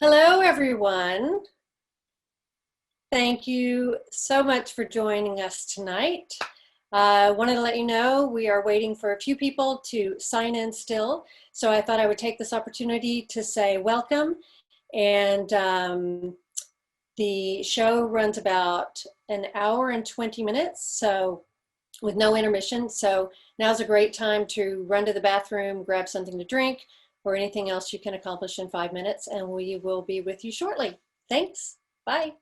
Hello, everyone. Thank you so much for joining us tonight. I wanted to let you know we are waiting for a few people to sign in still. So I thought I would take this opportunity to say welcome. And the show runs about an hour and 20 minutes, so with no intermission. So now's a great time to run to the bathroom, grab something to drink, or anything else you can accomplish in 5 minutes, and we will be with you shortly. Thanks. Bye.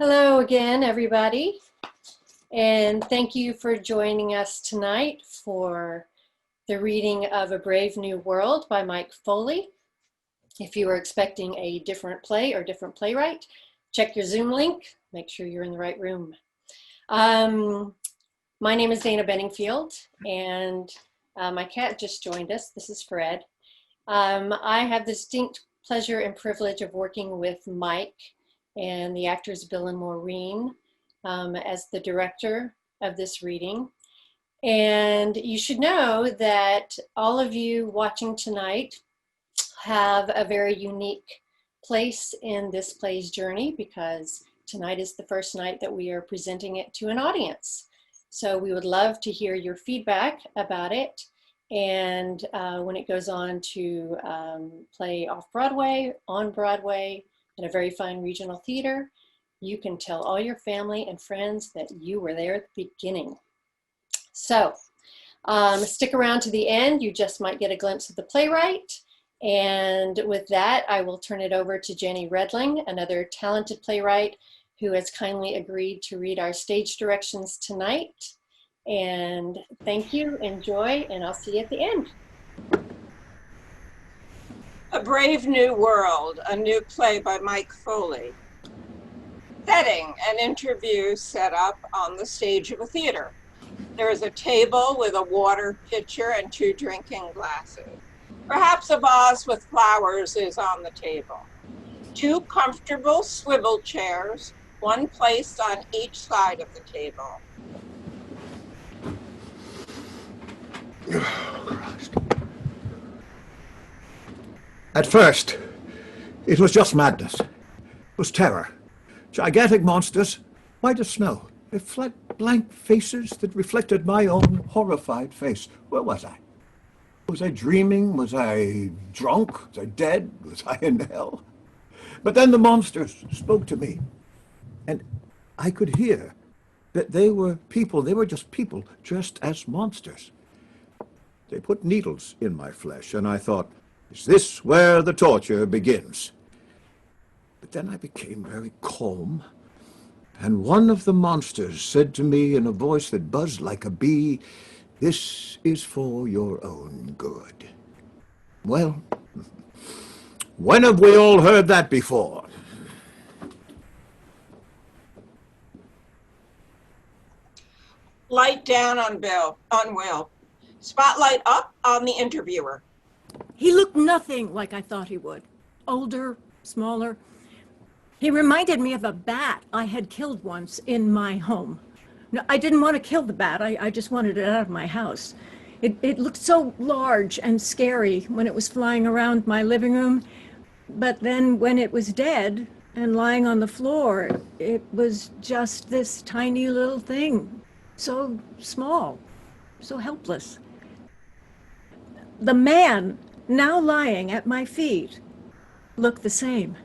Hello again, everybody. And thank you for joining us tonight for the reading of A Brave New World by Mike Foley. If you were expecting a different play or different playwright, check your Zoom link, make sure you're in the right room. My name is Dana Benningfield, and my cat just joined us. This is Fred. I have the distinct pleasure and privilege of working with Mike and the actors Bill and Maureen as the director of this reading. And you should know that all of you watching tonight have a very unique place in this play's journey, because tonight is the first night that we are presenting it to an audience. So we would love to hear your feedback about it. And when it goes on to play off-Broadway, on Broadway, in a very fine regional theater, you can tell all your family and friends that you were there at the beginning. So stick around to the end. You just might get a glimpse of the playwright. And with that, I will turn it over to Jenny Redling, another talented playwright who has kindly agreed to read our stage directions tonight. And thank you, enjoy, and I'll see you at the end. A Brave New World, a new play by Mike Foley. Setting: an interview set up on the stage of a theater. There is a table with a water pitcher and 2 drinking glasses. Perhaps a vase with flowers is on the table. 2 comfortable swivel chairs, one placed on each side of the table. At first, it was just madness. It was terror. Gigantic monsters, white as snow. They flat, blank faces that reflected my own horrified face. Where was I? Was I dreaming? Was I drunk? Was I dead? Was I in hell? But then the monsters spoke to me, and I could hear that they were people. They were just people dressed as monsters. They put needles in my flesh, and I thought, is this where the torture begins? But then I became very calm, and one of the monsters said to me in a voice that buzzed like a bee, "This is for your own good." Well, when have we all heard that before? Light down on Will. Spotlight up on the interviewer. He looked nothing like I thought he would. Older, smaller. He reminded me of a bat I had killed once in my home. No, I didn't want to kill the bat. I just wanted it out of my house. It looked so large and scary when it was flying around my living room. But then when it was dead and lying on the floor, it was just this tiny little thing. So small, so helpless. The man now lying at my feet looked the same.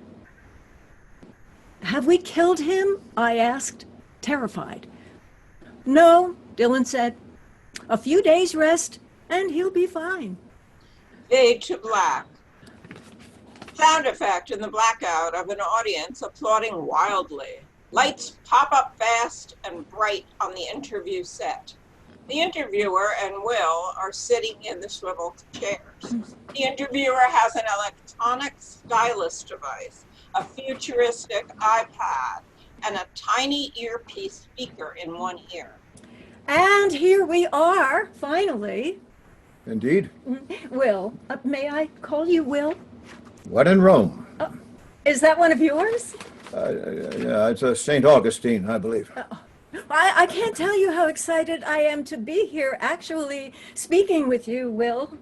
"Have we killed him?" I asked, terrified. "No," Dylan said. "A few days rest and he'll be fine." Fade to black. Sound effect in the blackout of an audience applauding wildly. Lights pop up fast and bright on the interview set. The interviewer and Will are sitting in the swivel chairs. The interviewer has an electronic stylus device, a futuristic iPad, and a tiny earpiece speaker in one ear. And here we are, finally. Indeed. Will, may I call you Will? What in Rome? Is that one of yours? Yeah, it's a St. Augustine, I believe. I can't tell you how excited I am to be here, actually speaking with you, Will.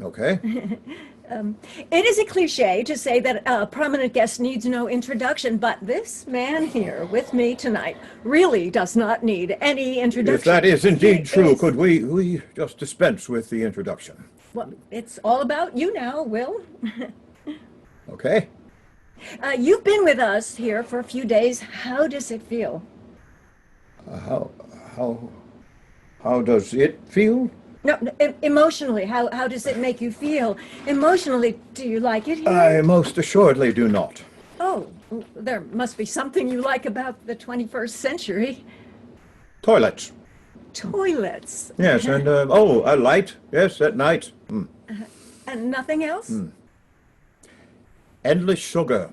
Okay. It is a cliche to say that a prominent guest needs no introduction, but this man here with me tonight really does not need any introduction. If that is indeed true, could we just dispense with the introduction? Well, it's all about you now, Will. Okay. You've been with us here for a few days. How does it feel? How does it feel? No, emotionally, how does it make you feel? Emotionally, do you like it here? I most assuredly do not. Oh, there must be something you like about the 21st century. Toilets. Toilets. Yes, and, a light. Yes, at night. And nothing else? Endless sugar.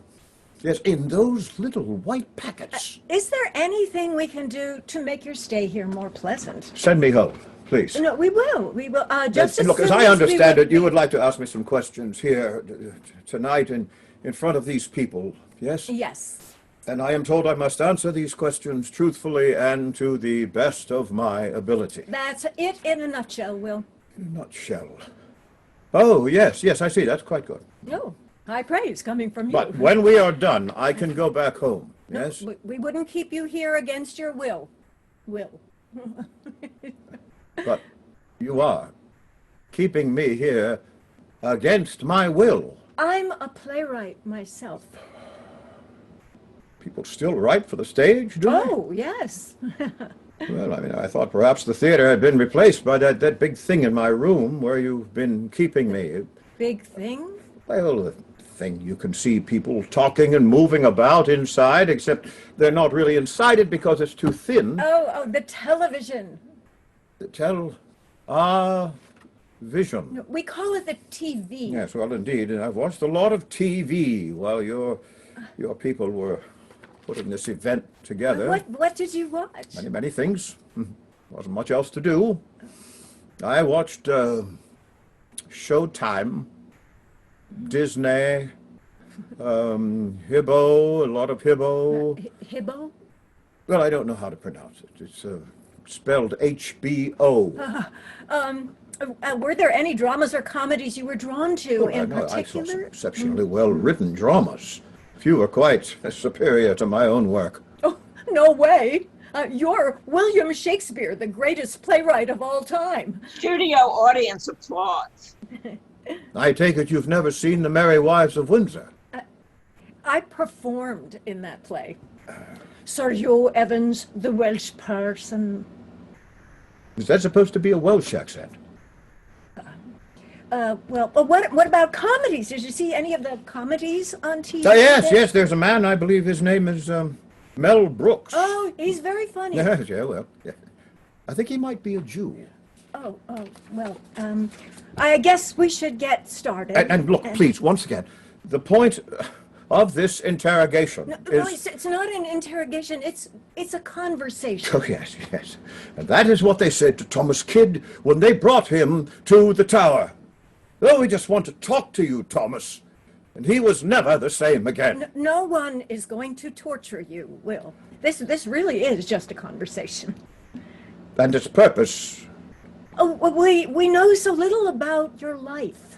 Yes, in those little white packets. Is there anything we can do to make your stay here more pleasant? Send me home, please. No, we will. We will. Just And look, as soon I we understand would it, you be- would like to ask me some questions here tonight in front of these people, yes? Yes. And I am told I must answer these questions truthfully and to the best of my ability. That's it in a nutshell, Will. Nutshell. Oh, yes, I see. That's quite good. No, high praise coming from you. But when we are done, I can go back home, yes? We wouldn't keep you here against your will. Will. But you are keeping me here against my will. I'm a playwright myself. People still write for the stage, do they? Oh, yes. Well, I mean, I thought perhaps the theater had been replaced by that big thing in my room where you've been keeping me. Big thing? Well, the thing you can see people talking and moving about inside, except they're not really inside it because it's too thin. Oh, the television. Vision. We call it the TV. Yes, well, indeed. And I've watched a lot of TV while your people were putting this event together. What did you watch? Many things. Wasn't much else to do. I watched Showtime, Disney, Hibbo, a lot of Hibbo. Hibbo? Well, I don't know how to pronounce it. It's spelled HBO. Were there any dramas or comedies you were drawn to in I saw some particular? exceptionally well-written dramas. Few are quite superior to my own work. Oh, no way. You're William Shakespeare, the greatest playwright of all time. Studio audience applauds. I take it you've never seen The Merry Wives of Windsor. I performed in that play. Sir Hugh Evans, the Welsh person. Is that supposed to be a Welsh accent? What about comedies? Did you see any of the comedies on TV? Yes, there's a man, I believe his name is Mel Brooks. Oh, he's very funny. Yes, yeah. I think he might be a Jew. I guess we should get started. And look, please, once again, the point of this interrogation No, is... it's not an interrogation. It's a conversation. Oh, yes. And that is what they said to Thomas Kidd when they brought him to the tower. Oh, we just want to talk to you, Thomas. And he was never the same again. No one is going to torture you, Will. This really is just a conversation. And its purpose... Oh, we know so little about your life.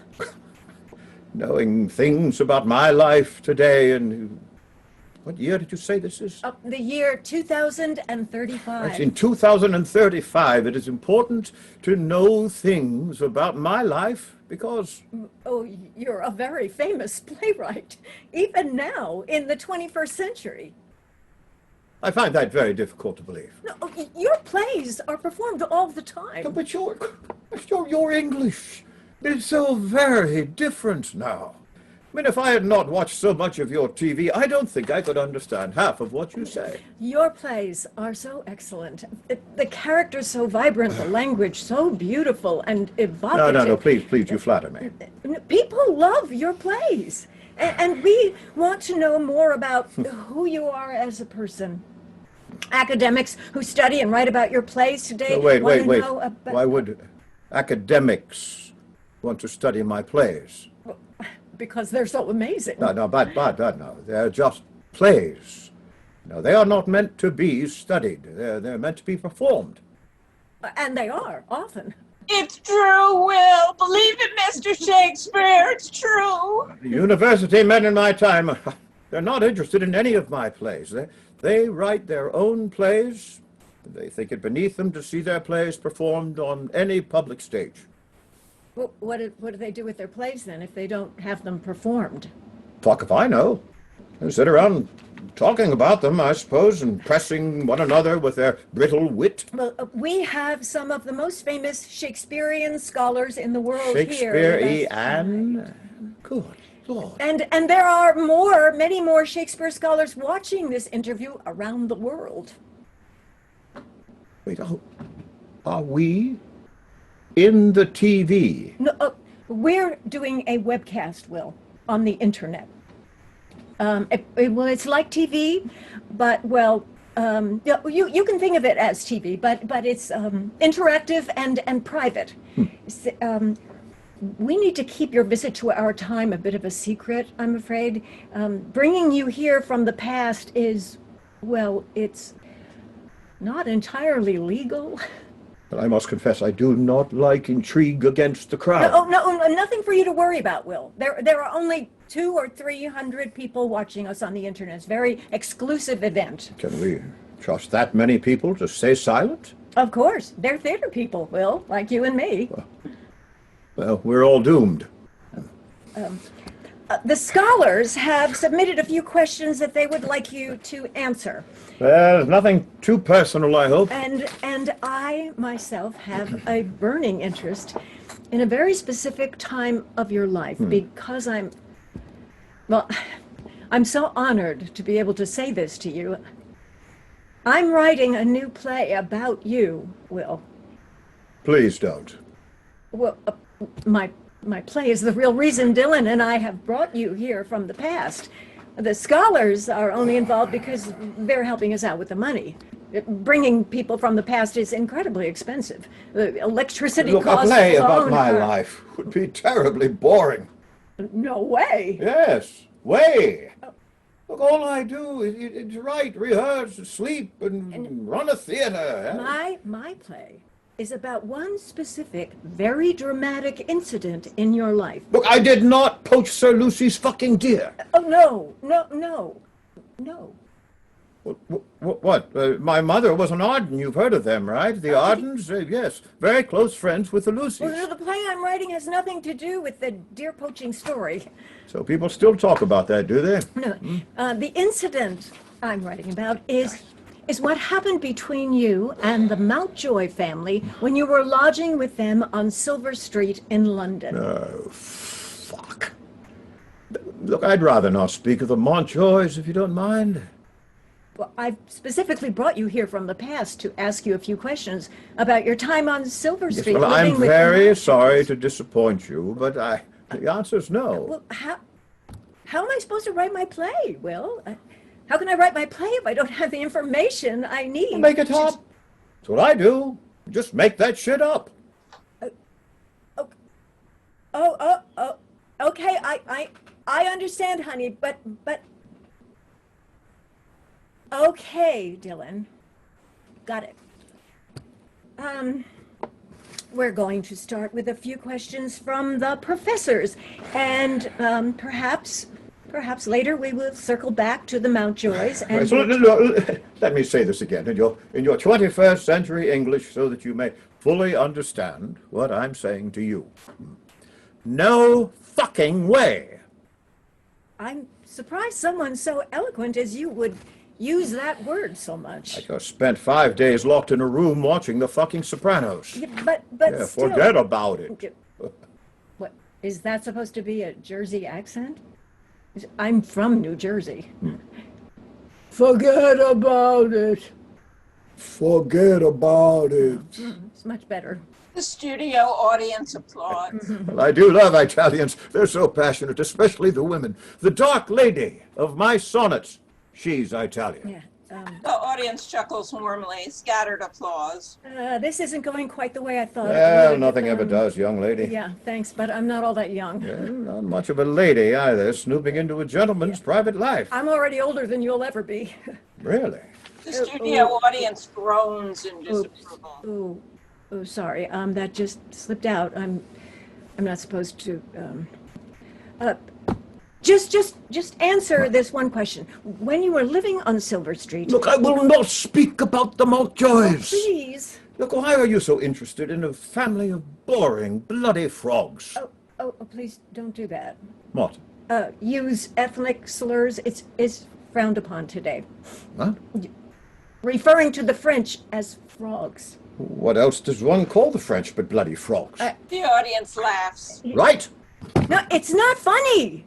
Knowing things about my life today and... What year did you say this is? The year 2035. In 2035, it is important to know things about my life because... Oh, you're a very famous playwright, even now in the 21st century. I find that very difficult to believe. No, your plays are performed all the time. But your English is so very different now. I mean, if I had not watched so much of your TV, I don't think I could understand half of what you say. Your plays are so excellent. The characters so vibrant, the language so beautiful and evocative. No, please, you flatter me. People love your plays. And we want to know more about who you are as a person. Academics who study and write about your plays today Wait. want to know about... Why would academics want to study my plays? Because they're so amazing. No. They're just plays. No, they are not meant to be studied. They're meant to be performed. And they are, often. It's true, Will. Believe it, Mr. Shakespeare. It's true. The university men in my time, they're not interested in any of my plays. They write their own plays. They think it beneath them to see their plays performed on any public stage. Well, what do they do with their plays then if they don't have them performed? Fuck if I know. They sit around talking about them, I suppose, and pressing one another with their brittle wit. Well, we have some of the most famous Shakespearean scholars in the world here. Shakespeare with us and good Lord. And there are many more Shakespeare scholars watching this interview around the world. Wait, are we in the TV? No, we're doing a webcast, Will, on the internet. Well, it's like TV, but yeah, you can think of it as TV, but it's interactive and private. We need to keep your visit to our time a bit of a secret, I'm afraid. Bringing you here from the past is, well, it's not entirely legal. But I must confess, I do not like intrigue against the crowd. No, nothing for you to worry about, Will. There are only 200 or 300 people watching us on the internet. It's a very exclusive event. Can we trust that many people to stay silent? Of course, they're theater people, Will, like you and me. Well, we're all doomed. The scholars have submitted a few questions that they would like you to answer. Well, nothing too personal, I hope. And I myself have a burning interest in a very specific time of your life because I'm so honored to be able to say this to you. I'm writing a new play about you, Will. Please don't. Well, my play is the real reason Dylan and I have brought you here from the past. The scholars are only involved because they're helping us out with the money. Bringing people from the past is incredibly expensive. The electricity Look, costs a play about alone my are- life would be terribly boring. No way. Yes, way. Look, all I do is write, rehearse, sleep, and run a theater. My play is about one specific, very dramatic incident in your life. Look, I did not poach Sir Lucy's fucking deer. Oh, no. What? My mother was an Arden. You've heard of them, right? The Ardens? Yes. Very close friends with the Lucys. Well, the play I'm writing has nothing to do with the deer poaching story. So people still talk about that, do they? No, the incident I'm writing about is what happened between you and the Mountjoy family when you were lodging with them on Silver Street in London. Oh, fuck. Look, I'd rather not speak of the Mountjoys, if you don't mind. Well, I've specifically brought you here from the past to ask you a few questions about your time on Silver Yes, Street. well, living I'm with very the sorry Mountjoys. to disappoint you, but the answer's no. Well, how am I supposed to write my play, Will? How can I write my play if I don't have the information I need? Make it up. That's what I do. Just make that shit up. Okay, I understand, honey, but okay, Dylan. Got it. We're going to start with a few questions from the professors, and perhaps later we will circle back to the Mountjoys and Right, so let me say this again in your 21st century English so that you may fully understand what I'm saying to you. No fucking way. I'm surprised someone so eloquent as you would use that word so much. I just spent 5 days locked in a room watching the fucking Sopranos. Yeah, but Yeah, still. forget about it. What is that supposed to be, a Jersey accent? I'm from New Jersey. Forget about it. Forget about it. It's much better. The studio audience applauds. Well, I do love Italians. They're so passionate, especially the women. The dark lady of my sonnets, she's Italian. Yeah. The audience chuckles warmly, scattered applause. This isn't going quite the way I thought it Well, would. nothing ever does, young lady. Yeah, thanks, but I'm not all that young. Not much of a lady either, snooping into a gentleman's private life. I'm already older than you'll ever be. Really? The studio audience groans in disapproval. Oh, sorry. That just slipped out. I'm not supposed to. Just answer this one question. When you were living on Silver Street. Look, I will not speak about the Mountjoys. Please. Look, why are you so interested in a family of boring, bloody frogs? Oh, please don't do that. What? Use ethnic slurs. It's frowned upon today. What? Referring to the French as frogs. What else does one call the French but bloody frogs? The audience laughs. Right? No, it's not funny.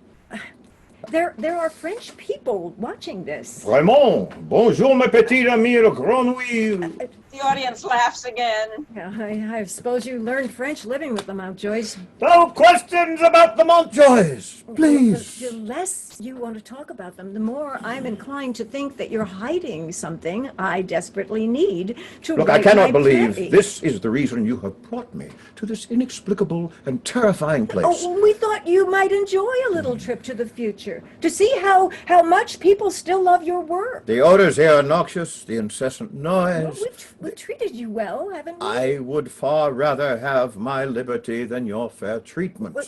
There are French people watching this. Vraiment. Bonjour, mes petits amis de Grenouille. The audience laughs again. Yeah, I suppose you learned French living with the Mountjoys. No questions about the Mountjoys, please. The less you want to talk about them, the more I'm inclined to think that you're hiding something I desperately need to Look, I write cannot my believe play. this is the reason you have brought me to this inexplicable and terrifying place. Oh, we thought you might enjoy a little trip to the future to see how much people still love your work. The odors here are noxious, the incessant noise. We've treated you well, haven't we? I would far rather have my liberty than your fair treatment. Well,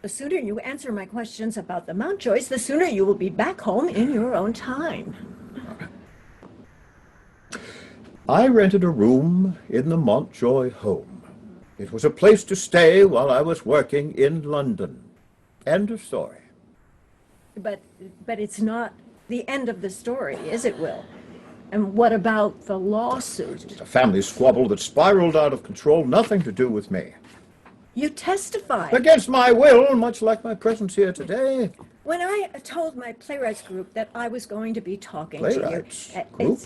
the sooner you answer my questions about the Mountjoys, the sooner you will be back home in your own time. I rented a room in the Mountjoy home. It was a place to stay while I was working in London. End of story. But it's not the end of the story, is it, Will? And what about the lawsuit? A family squabble that spiraled out of control, nothing to do with me. You testified. Against my will, much like my presence here today. When I told my playwrights group that I was going to be talking Playwrights to you, group?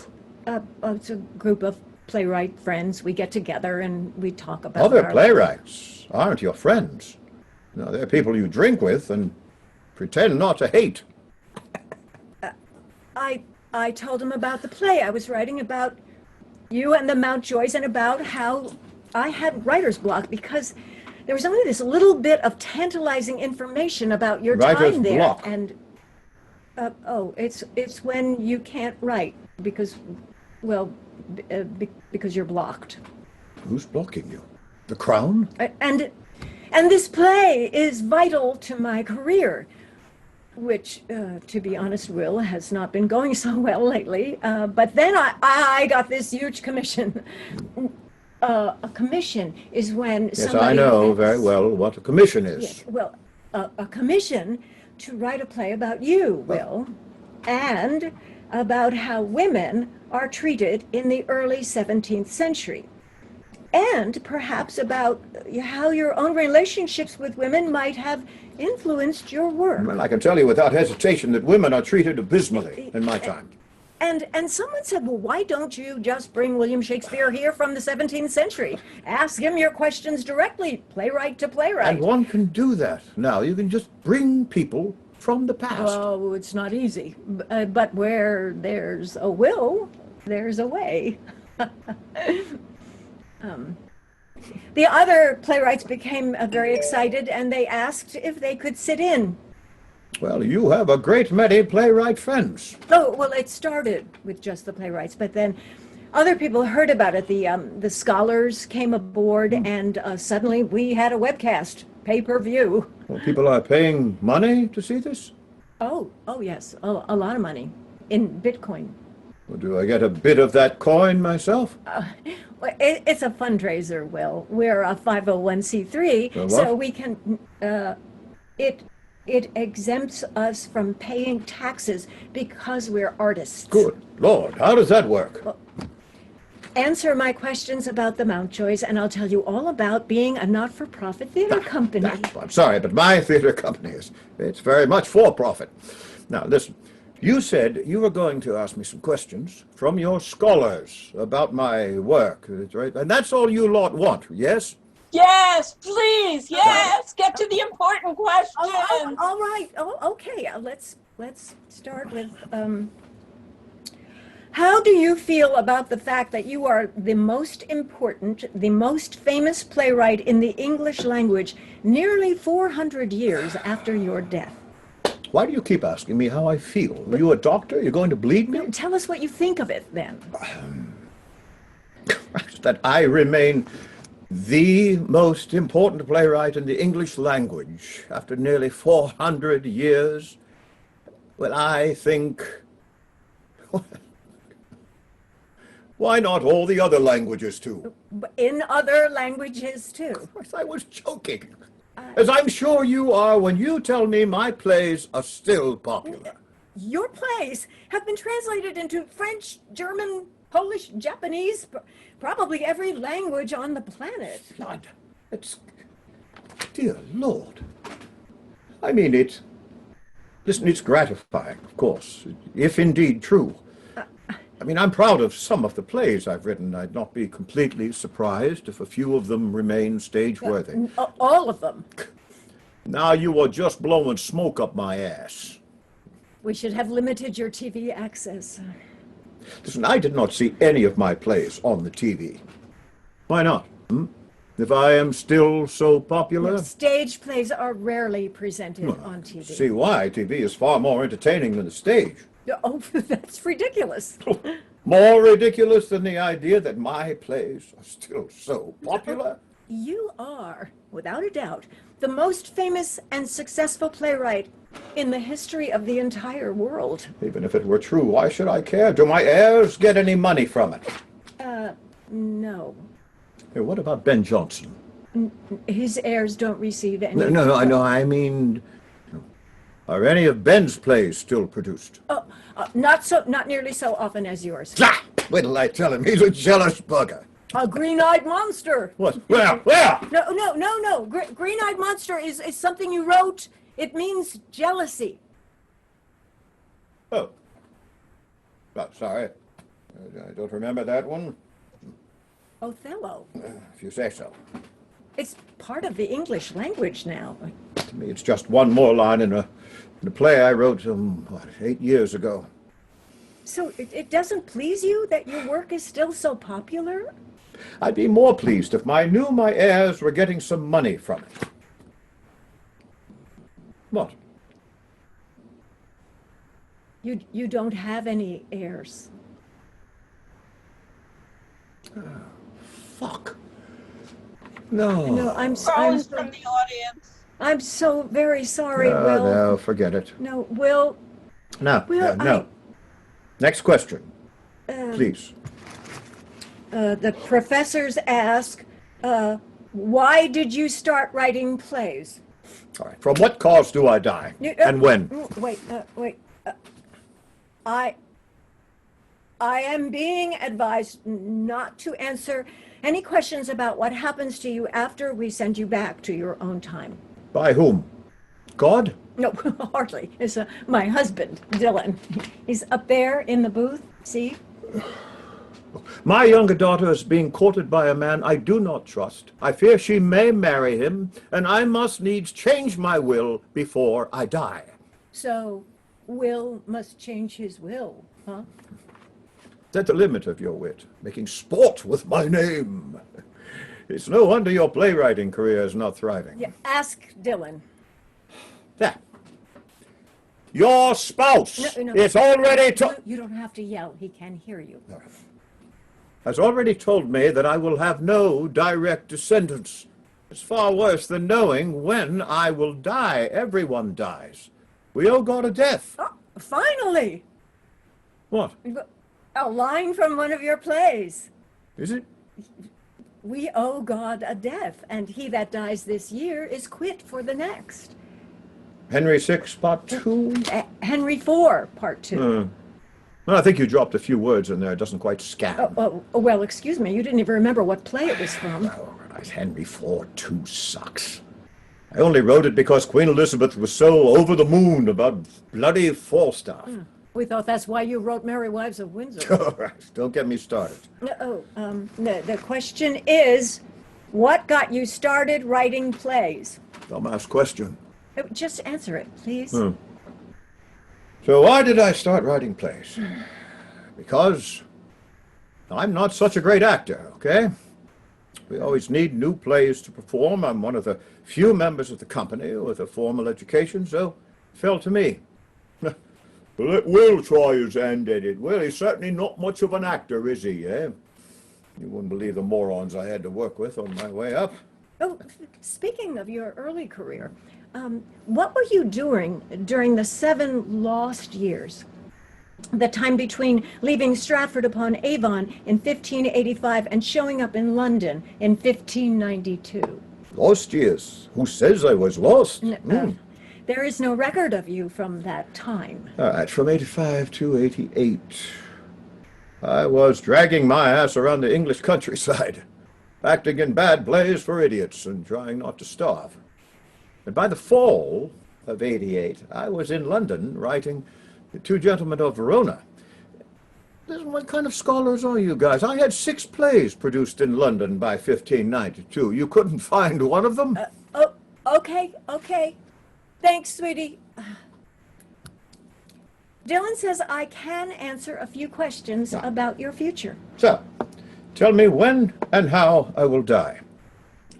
it's a group of playwright friends. We get together and we talk about Other our- playwrights aren't your friends. No, they're people you drink with and pretend not to hate. I told them about the play I was writing about you and the Mountjoys and about how I had writer's block because there was only this little bit of tantalizing information about your Writer's time there. block? And it's when you can't write because, well, because you're blocked. Who's blocking you? The Crown? And this play is vital to my career, which, to be honest, Will, has not been going so well lately. But then I got this huge commission. A commission is when Yes, somebody I know has- very well what a commission is. Yes, well, a commission to write a play about you, Will, and about how women are treated in the early 17th century. And perhaps about how your own relationships with women might have influenced your work. Well, I can tell you without hesitation that women are treated abysmally in my time. And someone said, well, why don't you just bring William Shakespeare here from the 17th century? Ask him your questions directly, playwright to playwright. And one can do that now. You can just bring people from the past. Oh, it's not easy. But where there's a will, there's a way. The other playwrights became very excited and they asked if they could sit in. Well, you have a great many playwright friends. Oh, well, it started with just the playwrights, but then other people heard about it. The scholars came aboard and suddenly we had a webcast, pay-per-view. Well, people are paying money to see this? Oh, yes, a lot of money in Bitcoin. Well, do I get a bit of that coin myself? Well, it's a fundraiser, Will. We're a 501c3, A what? so we can, it exempts us from paying taxes because we're artists. Good Lord, how does that work? Answer my questions about the Mountjoys, and I'll tell you all about being a not-for-profit theater company. I'm sorry, but my theater company it's very much for profit. Now, listen, you said you were going to ask me some questions from your scholars about my work, right? And that's all you lot want, yes? Yes, please, yes, get to the important questions. All right. Oh, okay. Let's start with how do you feel about the fact that you are the most important, the most famous playwright in the English language nearly 400 years after your death? Why do you keep asking me how I feel? Are you a doctor? You're going to bleed me? Tell us what you think of it then. That I remain the most important playwright in the English language after nearly 400 years. Well, I think, why not all the other languages too? In other languages too. Of course, I was joking. As I'm sure you are when you tell me my plays are still popular. Your plays have been translated into French, German, Polish, Japanese, probably every language on the planet. God, it's, dear Lord. I mean, it Listen, it's gratifying, of course, if indeed true. I mean, I'm proud of some of the plays I've written. I'd not be completely surprised if a few of them remain stage-worthy. All of them. Now you are just blowing smoke up my ass. We should have limited your TV access. Listen, I did not see any of my plays on the TV. Why not? If I am still so popular? Stage plays are rarely presented on TV. See why? TV is far more entertaining than the stage. Oh, that's ridiculous. More ridiculous than the idea that my plays are still so popular? You are, without a doubt, the most famous and successful playwright in the history of the entire world. Even if it were true, why should I care? Do my heirs get any money from it? No. Hey, what about Ben Jonson? His heirs don't receive any. No, I know. I mean, are any of Ben's plays still produced? Not nearly so often as yours. Ah! Wait till I tell him he's a jealous bugger. A green-eyed monster. What? Where? No. Green-eyed monster is something you wrote. It means jealousy. Oh, sorry. I don't remember that one. Othello. If you say so. It's part of the English language now. To me, it's just one more line in a play I wrote, 8 years ago. So it doesn't please you that your work is still so popular? I'd be more pleased if I knew my heirs were getting some money from it. What? You don't have any heirs. Fuck. No. No, I'm Phones from the audience. I'm so very sorry, Will. No, forget it. No, Will. No, Will, no. Next question, please. The professors ask, why did you start writing plays? All right. From what cause do I die? And when? Wait. I am being advised not to answer any questions about what happens to you after we send you back to your own time. By whom? God? No, hardly. It's my husband, Dylan. He's up there in the booth. See? My younger daughter is being courted by a man I do not trust. I fear she may marry him, and I must needs change my will before I die. So, Will must change his will, huh? That's the limit of your wit, making sport with my name. It's no wonder your playwriting career is not thriving. Yeah, ask Dylan. There. Your spouse No. is already You don't have to yell. He can hear you. has already told me that I will have no direct descendants. It's far worse than knowing when I will die. Everyone dies. We owe God a death. Oh, finally! What? A line from one of your plays. Is it? We owe God a death, and he that dies this year is quit for the next. Henry VI, Part 2? Henry IV, Part 2. Well, I think you dropped a few words in there. It doesn't quite scan. Well, excuse me. You didn't even remember what play it was from. Oh, Henry IV 2 sucks. I only wrote it because Queen Elizabeth was so over the moon about bloody Falstaff. We thought that's why you wrote Merry Wives of Windsor. All right, don't get me started. The question is, what got you started writing plays? Dumbass question. Just answer it, please. So why did I start writing plays? Because I'm not such a great actor, okay? We always need new plays to perform. I'm one of the few members of the company with a formal education, so it fell to me. Let Will try his hand at it. Well, he's certainly not much of an actor, is he, eh? You wouldn't believe the morons I had to work with on my way up. Oh, speaking of your early career, what were you doing during the 7 lost years? The time between leaving Stratford-upon-Avon in 1585 and showing up in London in 1592. Lost years? Who says I was lost? There is no record of you from that time. All right, from 85 to 88. I was dragging my ass around the English countryside, acting in bad plays for idiots and trying not to starve. And by the fall, of '88, I was in London writing The Two Gentlemen of Verona. Listen, what kind of scholars are you guys? I had 6 plays produced in London by 1592. You couldn't find one of them? Oh, okay, okay. Thanks, sweetie. Dylan says I can answer a few questions about your future. So, tell me when and how I will die.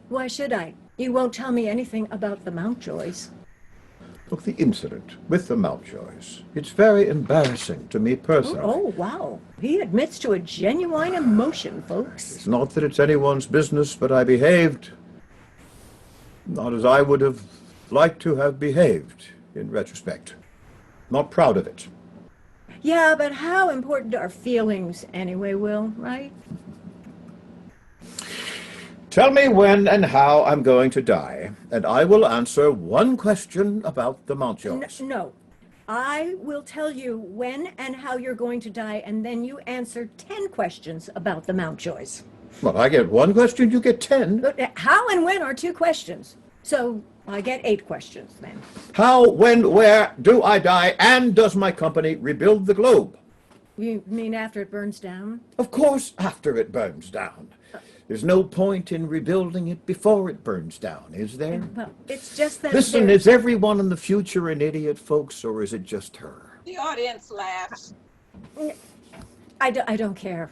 Why should I? You won't tell me anything about the Mountjoys. Look, the incident with the Mountjoys, it's very embarrassing to me personally. Oh, wow. He admits to a genuine emotion, folks. It's not that it's anyone's business, but I behaved not as I would have liked to have behaved in retrospect. Not proud of it. Yeah, but how important are feelings anyway, Will, right? Tell me when and how I'm going to die, and I will answer one question about the Mountjoys. No. I will tell you when and how you're going to die, and then you answer 10 questions about the Mountjoys. Well, I get one question, you get 10. But how and when are 2 questions. So I get 8 questions then. How, when, where do I die, and does my company rebuild the globe? You mean after it burns down? Of course, after it burns down. There's no point in rebuilding it before it burns down, is there? Well, it's just that. Listen, is everyone in the future an idiot, folks, or is it just her? The audience laughs. I don't care.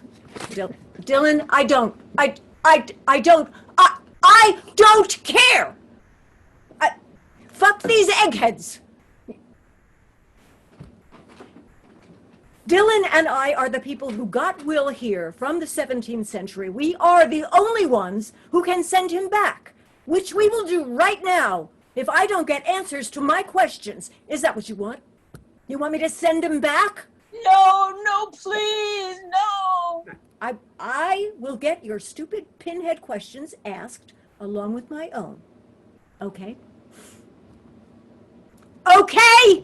Dylan, I don't. I don't care. Fuck these eggheads. Dylan and I are the people who got Will here from the 17th century. We are the only ones who can send him back, which we will do right now if I don't get answers to my questions. Is that what you want? You want me to send him back? No, please, no. I will get your stupid pinhead questions asked along with my own. Okay? Okay!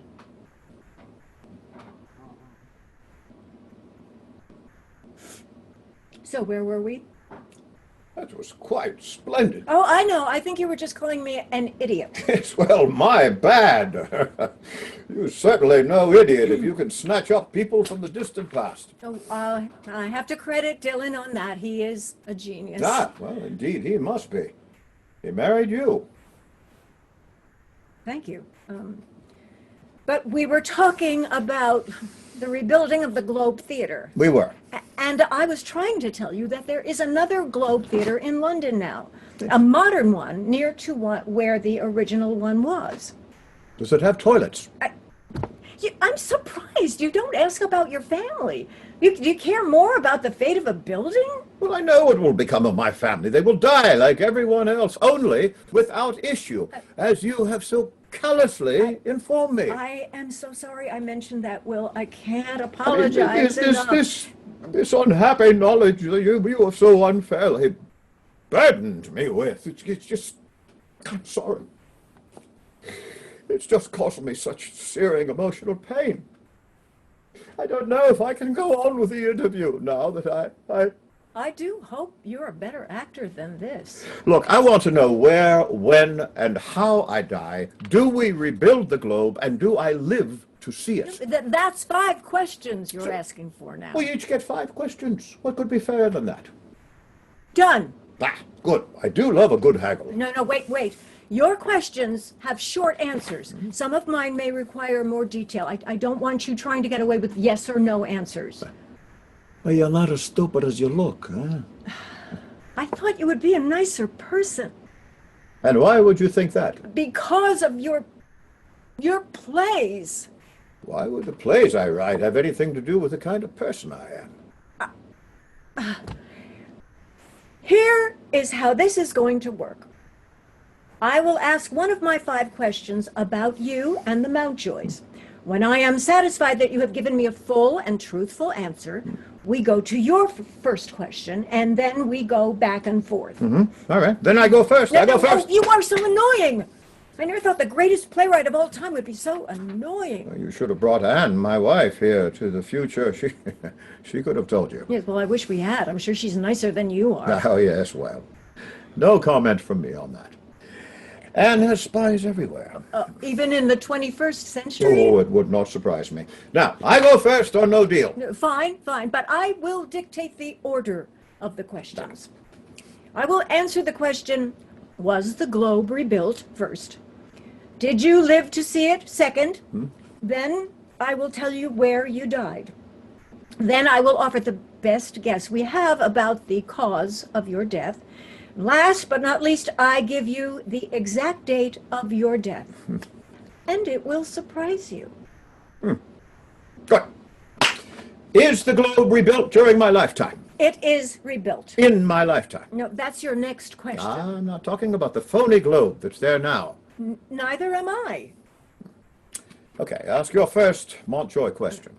So where were we? That was quite splendid. Oh, I know. I think you were just calling me an idiot. Yes, well, my bad. You're certainly no idiot if you can snatch up people from the distant past. Oh, I have to credit Dylan on that. He is a genius. Well, indeed, he must be. He married you. Thank you. But we were talking about the rebuilding of the Globe Theatre. We were. And I was trying to tell you that there is another Globe Theatre in London now, a modern one near to where the original one was. Does it have toilets? I'm surprised you don't ask about your family. You care more about the fate of a building? Well, I know what will become of my family. They will die like everyone else, only without issue, as you have so callously informed me. I am so sorry I mentioned that, Will. I can't apologize enough. This unhappy knowledge that you have so unfairly burdened me with, it's just, I'm sorry. It's just causing me such searing emotional pain. I don't know if I can go on with the interview now that I do hope you're a better actor than this. Look, I want to know where, when, and how I die. Do we rebuild the globe, and do I live to see it? That's 5 questions you're asking for now. We each get 5 questions. What could be fairer than that? Done. Good. I do love a good haggle. No, wait. Your questions have short answers. Some of mine may require more detail. I don't want you trying to get away with yes or no answers. Well, you're not as stupid as you look, huh? I thought you would be a nicer person. And why would you think that? Because of your plays. Why would the plays I write have anything to do with the kind of person I am? Here is how this is going to work. I will ask one of my 5 questions about you and the Mountjoys. When I am satisfied that you have given me a full and truthful answer, we go to your first question, and then we go back and forth. All right. Then I go first. I go first. You are so annoying. I never thought the greatest playwright of all time would be so annoying. Well, you should have brought Anne, my wife, here to the future. She could have told you. Yes, well, I wish we had. I'm sure she's nicer than you are. Oh, yes, well. No comment from me on that. Anne has spies everywhere. Even in the 21st century? Oh, it would not surprise me. Now, I go first or no deal? Fine, fine, but I will dictate the order of the questions. I will answer the question, was the globe rebuilt, first? Did you live to see it, second? Then I will tell you where you died. Then I will offer the best guess we have about the cause of your death. Last but not least, I give you the exact date of your death. And it will surprise you. Good. Is the globe rebuilt during my lifetime? It is rebuilt. In my lifetime? No, that's your next question. I'm not talking about the phony globe that's there now. Neither am I. Okay, ask your first Montjoy question.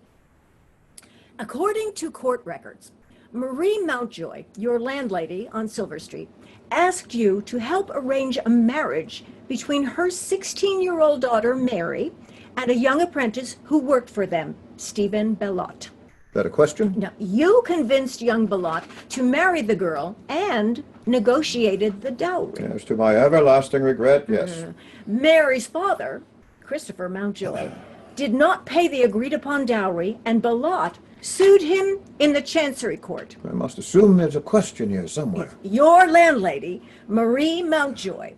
According to court records, Marie Mountjoy, your landlady on Silver Street, asked you to help arrange a marriage between her 16-year-old daughter, Mary, and a young apprentice who worked for them, Stephen Bellotte. Is that a question? Now, you convinced young Bellotte to marry the girl and negotiated the dowry. Yes, to my everlasting regret, yes. Mary's father, Christopher Mountjoy, did not pay the agreed-upon dowry, and Bellotte sued him in the Chancery Court. I must assume there's a question here somewhere. Your landlady, Marie Mountjoy,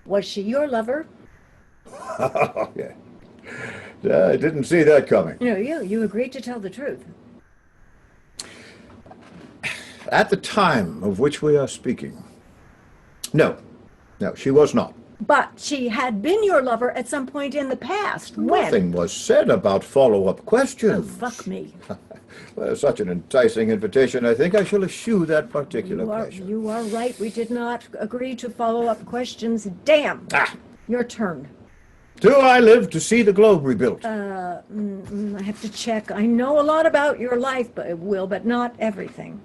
was she your lover? Oh, yeah. I didn't see that coming. No, you agreed to tell the truth. At the time of which we are speaking, no, she was not. But she had been your lover at some point in the past. When? Nothing was said about follow-up questions. Oh, fuck me. Well, such an enticing invitation, I think I shall eschew that particular pleasure. You are right. We did not agree to follow-up questions. Damn. Your turn. Do I live to see the globe rebuilt? I have to check. I know a lot about your life, Will, but not everything.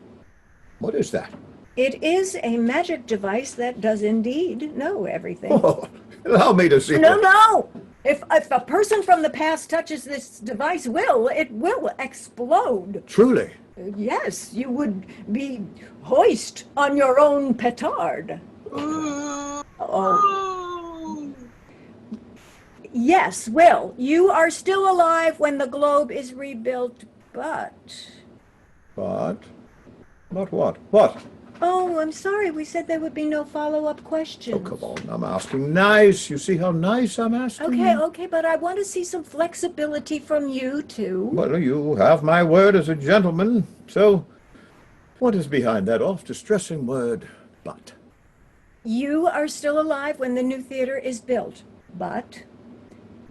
What is that? It is a magic device that does indeed know everything. Oh, allow me to see No, it. no! If a person from the past touches this device, it will explode. Truly? Yes, you would be hoist on your own petard. Oh. Yes, Will, you are still alive when the globe is rebuilt, but... But? But what? What? Oh, I'm sorry. We said there would be no follow-up questions. Oh, come on. I'm asking nice. You see how nice I'm asking? Okay, but I want to see some flexibility from you, too. Well, you have my word as a gentleman. So, what is behind that oft-distressing word, but? You are still alive when the new theater is built, but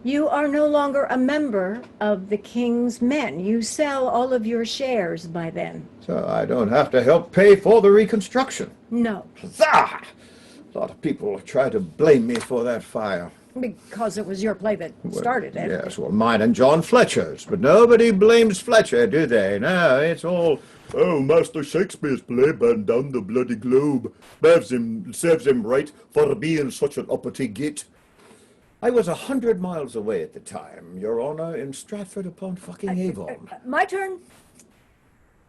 you are no longer a member of the King's Men. You sell all of your shares by then. So I don't have to help pay for the reconstruction. No, Huzzah! A lot of people try to blame me for that fire. because it was your play that started it. Yes, well, mine and John Fletcher's, but nobody blames Fletcher, do they? No, it's all, oh, Master Shakespeare's play burned down the bloody globe. Serves him right for being such an uppity git. I was 100 miles away at the time, Your Honor, in Stratford-upon-fucking-Avon. My turn.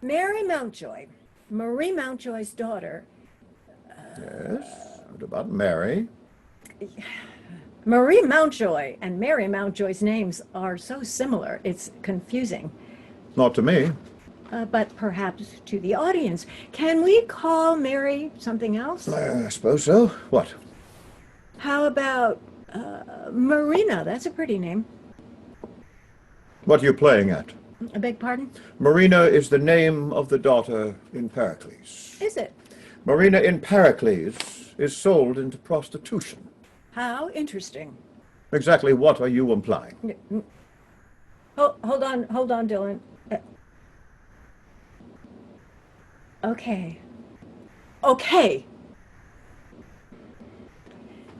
Mary Mountjoy, Marie Mountjoy's daughter. Yes, what about Mary? Marie Mountjoy and Mary Mountjoy's names are so similar, it's confusing. Not to me. But perhaps to the audience. Can we call Mary something else? I suppose so. What? How about Marina? That's a pretty name. What are you playing at? I beg pardon? Marina is the name of the daughter in Pericles. Is it? Marina in Pericles is sold into prostitution. How interesting. Exactly what are you implying? Hold on, Dylan. Okay.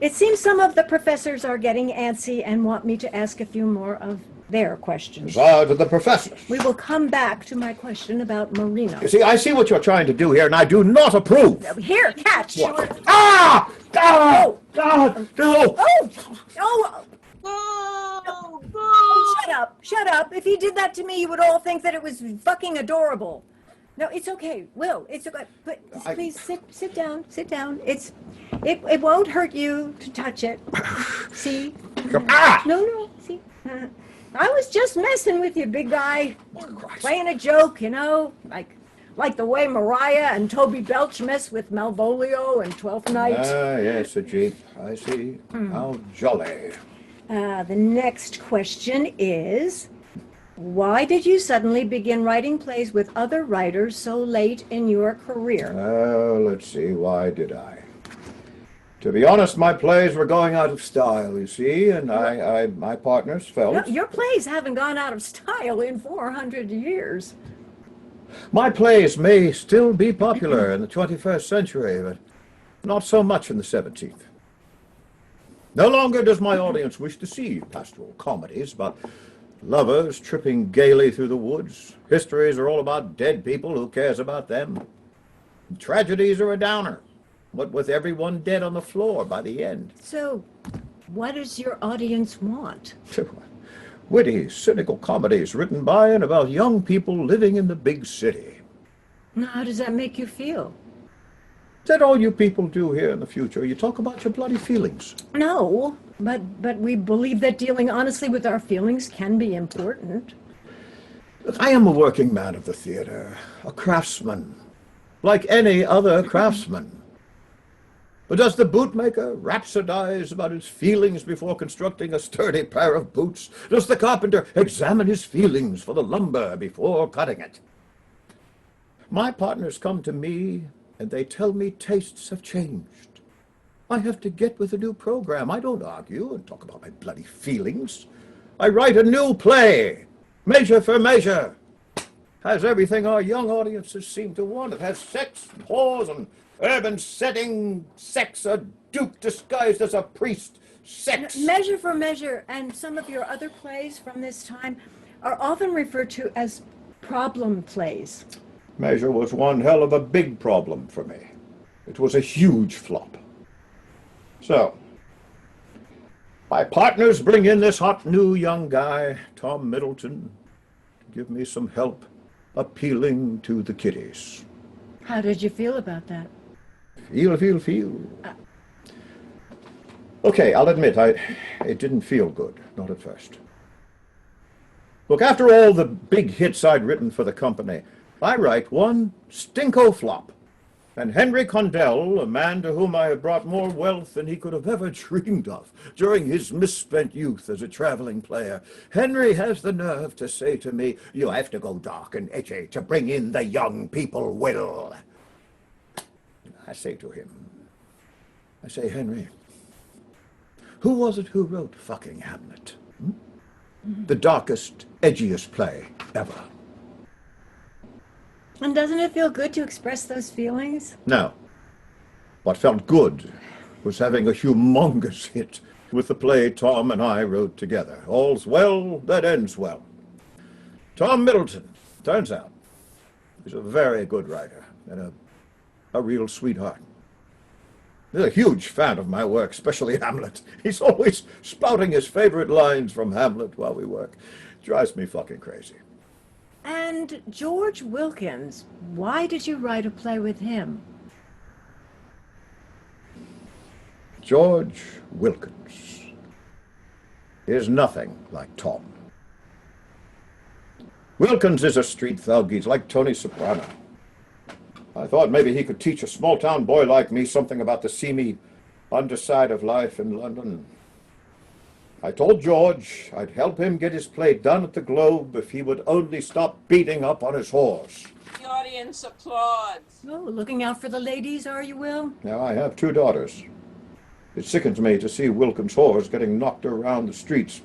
It seems some of the professors are getting antsy and want me to ask a few more of their questions. Huzzah to the professors. We will come back to my question about Marina. You see, I see what you're trying to do here, and I do not approve. Here, catch! What? Ah! Ah! Ah! No! Shut up. If he did that to me, you would all think that it was fucking adorable. No, it's okay. Will, it's okay. But please sit down. It won't hurt you to touch it. See? Ah! No, see? I was just messing with you, big guy. Christ. Playing a joke, you know? Like the way Mariah and Toby Belch mess with Malvolio and Twelfth Night. Ah, yes, a jeep. I see. How jolly. The next question is, why did you suddenly begin writing plays with other writers so late in your career? Let's see, why did I? To be honest, my plays were going out of style, you see, and my partners felt... No, your plays haven't gone out of style in 400 years. My plays may still be popular in the 21st century, but not so much in the 17th. No longer does my audience wish to see pastoral comedies about lovers tripping gaily through the woods. Histories are all about dead people. Who cares about them? Tragedies are a downer, what with everyone dead on the floor by the end. So, what does your audience want? Witty, cynical comedies written by and about young people living in the big city. How does that make you feel? Is that all you people do here in the future? You talk about your bloody feelings. No, but we believe that dealing honestly with our feelings can be important. Look, I am a working man of the theater, a craftsman, like any other craftsman. But does the bootmaker rhapsodize about his feelings before constructing a sturdy pair of boots? Does the carpenter examine his feelings for the lumber before cutting it? My partners come to me and they tell me tastes have changed. I have to get with a new program. I don't argue and talk about my bloody feelings. I write a new play, Measure for Measure. Has everything our young audiences seem to want. It has sex and whores and urban setting, sex, a duke disguised as a priest, sex. Measure for Measure and some of your other plays from this time are often referred to as problem plays. Measure was one hell of a big problem for me. It was a huge flop. So, my partners bring in this hot new young guy, Tom Middleton, to give me some help appealing to the kiddies. How did you feel about that? Feel. Okay, I'll admit, it didn't feel good, not at first. Look, after all the big hits I'd written for the company, I write one stinko flop. And Henry Condell, a man to whom I had brought more wealth than he could have ever dreamed of during his misspent youth as a traveling player, Henry has the nerve to say to me, "You have to go dark and edgy to bring in the young people, Will." I say to him, Henry, who was it who wrote fucking Hamlet? The darkest, edgiest play ever. And doesn't it feel good to express those feelings? No. What felt good was having a humongous hit with the play Tom and I wrote together. All's well that ends well. Tom Middleton, turns out, is a very good writer and a real sweetheart. He's a huge fan of my work, especially Hamlet. He's always spouting his favorite lines from Hamlet while we work. Drives me fucking crazy. And George Wilkins, why did you write a play with him? George Wilkins is nothing like Tom. Wilkins is a street thug. He's like Tony Soprano. I thought maybe he could teach a small-town boy like me something about the seamy underside of life in London. I told George I'd help him get his play done at the Globe if he would only stop beating up on his whores. The audience applauds. Oh, looking out for the ladies, are you, Will? Now, I have 2 daughters. It sickens me to see Wilkins' whores getting knocked around the streets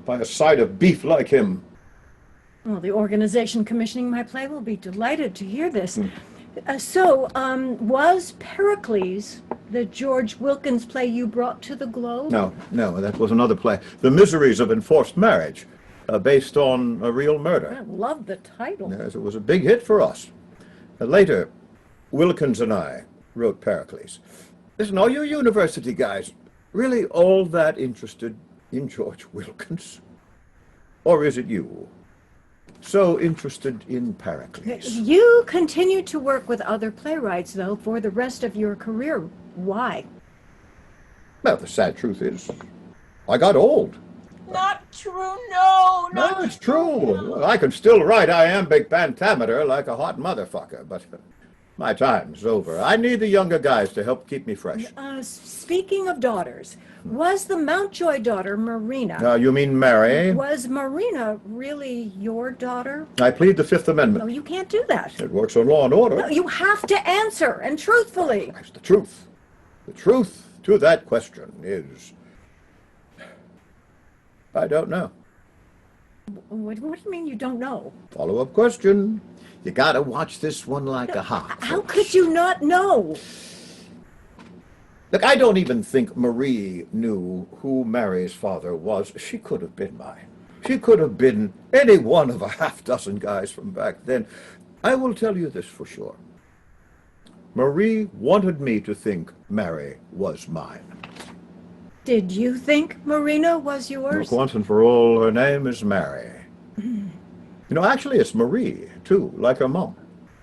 by a side of beef like him. Well, the organization commissioning my play will be delighted to hear this. Was Pericles the George Wilkins play you brought to the Globe? No, that was another play. The Miseries of Enforced Marriage, based on a real murder. I love the title. Yes, it was a big hit for us. Later, Wilkins and I wrote Pericles. Listen, are you university guys really all that interested in George Wilkins? Or is it you so interested in Pericles? You continued to work with other playwrights, though, for the rest of your career. Why? Well, the sad truth is, I got old. Not true. No, No, not it's true. No. Well, I can still write iambic pentameter like a hot motherfucker, but my time's over. I need the younger guys to help keep me fresh. Speaking of daughters, was the Mountjoy daughter, Marina, You mean Mary? was Marina really your daughter? I plead the Fifth No, Amendment. you can't do that. It works on law and order. No, you have to answer, and truthfully. That's the truth. The truth to that question is, I don't know. What do you mean you don't know? Follow-up question. You gotta watch this one like a hawk. How could you not know? Look, I don't even think Marie knew who Mary's father was. She could have been mine. She could have been any one of a half-dozen guys from back then. I will tell you this for sure. Marie wanted me to think Mary was mine. Did you think Marina was yours? Look, once and for all, her name is Mary. Actually, it's Marie, too, like her mom.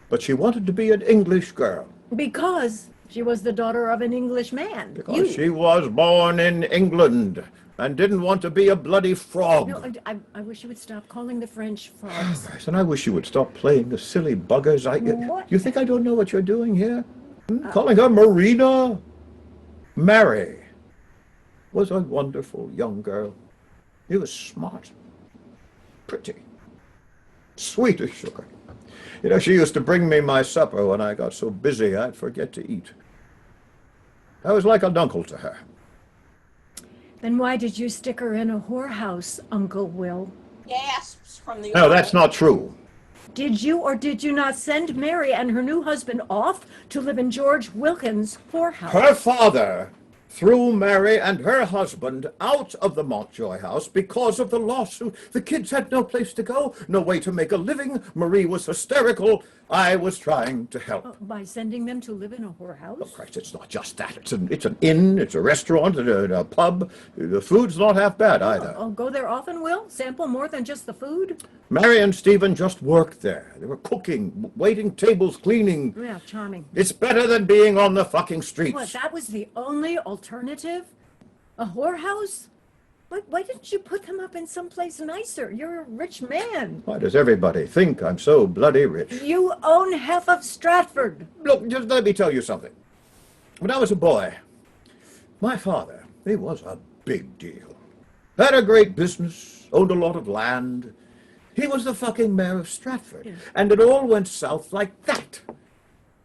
But she wanted to be an English girl. Because she was the daughter of an English man. Because she was born in England and didn't want to be a bloody frog. No, I wish you would stop calling the French frogs. Yes, and I wish you would stop playing the silly buggers. What? You think I don't know what you're doing here? Calling her Marina? Mary was a wonderful young girl. She was smart, pretty, sweet as sugar. She used to bring me my supper when I got so busy I'd forget to eat. I was like an uncle to her. Then why did you stick her in a whorehouse, Uncle Will? Gasps from the No, that's not true. Did you or did you not send Mary and her new husband off to live in George Wilkins' whorehouse? Her father threw Mary and her husband out of the Montjoy house because of the lawsuit. The kids had no place to go, no way to make a living. Marie was hysterical. I was trying to help. By sending them to live in a whorehouse? Oh, Christ, it's not just that. It's an inn, it's a restaurant, a pub. The food's not half bad either. Oh, go there often, Will? Sample more than just the food? Mary and Stephen just worked there. They were cooking, waiting tables, cleaning. Yeah, charming. It's better than being on the fucking streets. What, that was the only alternative? A whorehouse? Why didn't you put them up in someplace nicer? You're a rich man. Why does everybody think I'm so bloody rich? You own half of Stratford. Look, just let me tell you something. When I was a boy, my father, he was a big deal. Had a great business, owned a lot of land. He was the fucking mayor of Stratford. Yeah. And it all went south like that.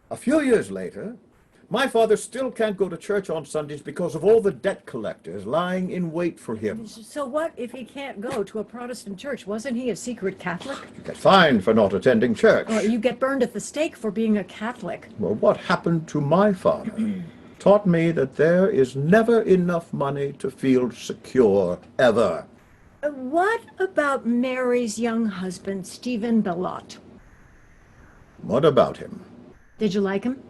A few years later, my father still can't go to church on Sundays because of all the debt collectors lying in wait for him. So what if he can't go to a Protestant church? Wasn't he a secret Catholic? You get fined for not attending church. Or you get burned at the stake for being a Catholic. Well, what happened to my father taught me that there is never enough money to feel secure, ever. What about Mary's young husband, Stephen Bellotte? What about him? Did you like him?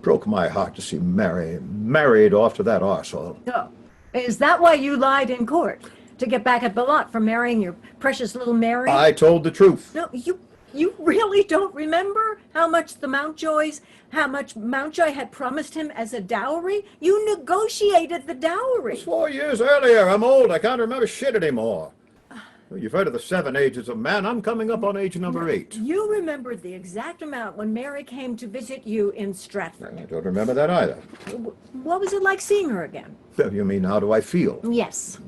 Broke my heart to see Mary married off to that arsehole. No. Is that why you lied in court? To get back at Bellotte for marrying your precious little Mary? I told the truth. No, you really don't remember how much Mountjoy had promised him as a dowry? You negotiated the dowry. 4 years earlier. I'm old. I can't remember shit anymore. Well, you've heard of the 7 ages of man. I'm coming up on age number 8. You remembered the exact amount when Mary came to visit you in Stratford. I don't remember that either. What was it like seeing her again? You mean, how do I feel? Yes.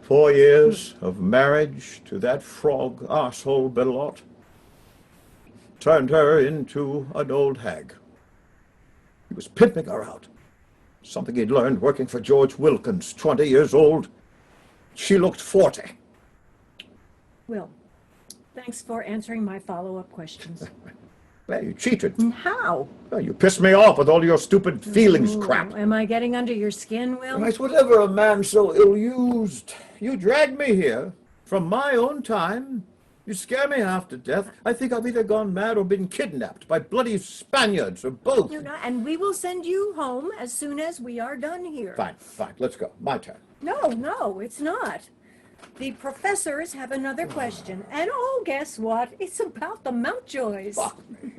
4 years of marriage to that frog arsehole Bellotte turned her into an old hag. He was pimping her out. Something he'd learned working for George Wilkins, 20 years old. She looked 40. Will, thanks for answering my follow-up questions. Well, you cheated. How? Well, you pissed me off with all your stupid feelings crap. Am I getting under your skin, Will? Christ, whatever a man so ill-used. You dragged me here from my own time. You scare me half to death. I think I've either gone mad or been kidnapped by bloody Spaniards, or both. And we will send you home as soon as we are done here. Fine, let's go. My turn. No, it's not. The professors have another question. And oh, guess what? It's about the Mountjoys. Fuck me.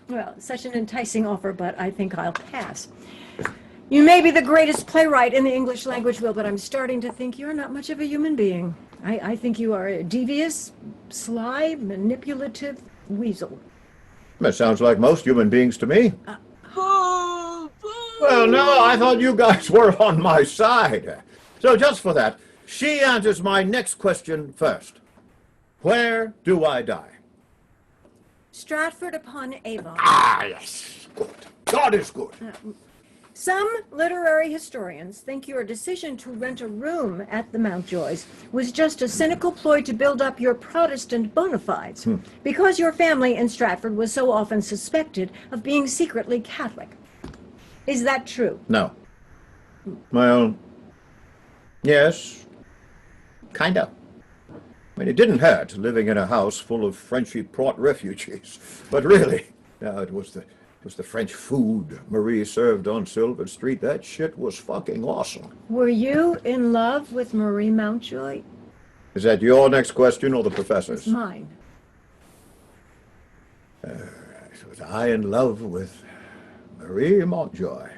Well, such an enticing offer, but I think I'll pass. You may be the greatest playwright in the English language, Will, but I'm starting to think you're not much of a human being. I think you are a devious, sly, manipulative weasel. That sounds like most human beings to me. Boo! Boo! Well, no, I thought you guys were on my side. So just for that, she answers my next question first. Where do I die? Stratford-upon-Avon. Ah, yes. Good. God is good. Some literary historians think your decision to rent a room at the Mountjoys was just a cynical ploy to build up your Protestant bona fides, because your family in Stratford was so often suspected of being secretly Catholic. Is that true? No. Well, yes, kind of. I mean, it didn't hurt living in a house full of Frenchy Prot refugees. But really, no, it was the French food Marie served on Silver Street. That shit was fucking awesome. Were you in love with Marie Mountjoy? Is that your next question or the professor's? Mine. Was I in love with Marie Mountjoy?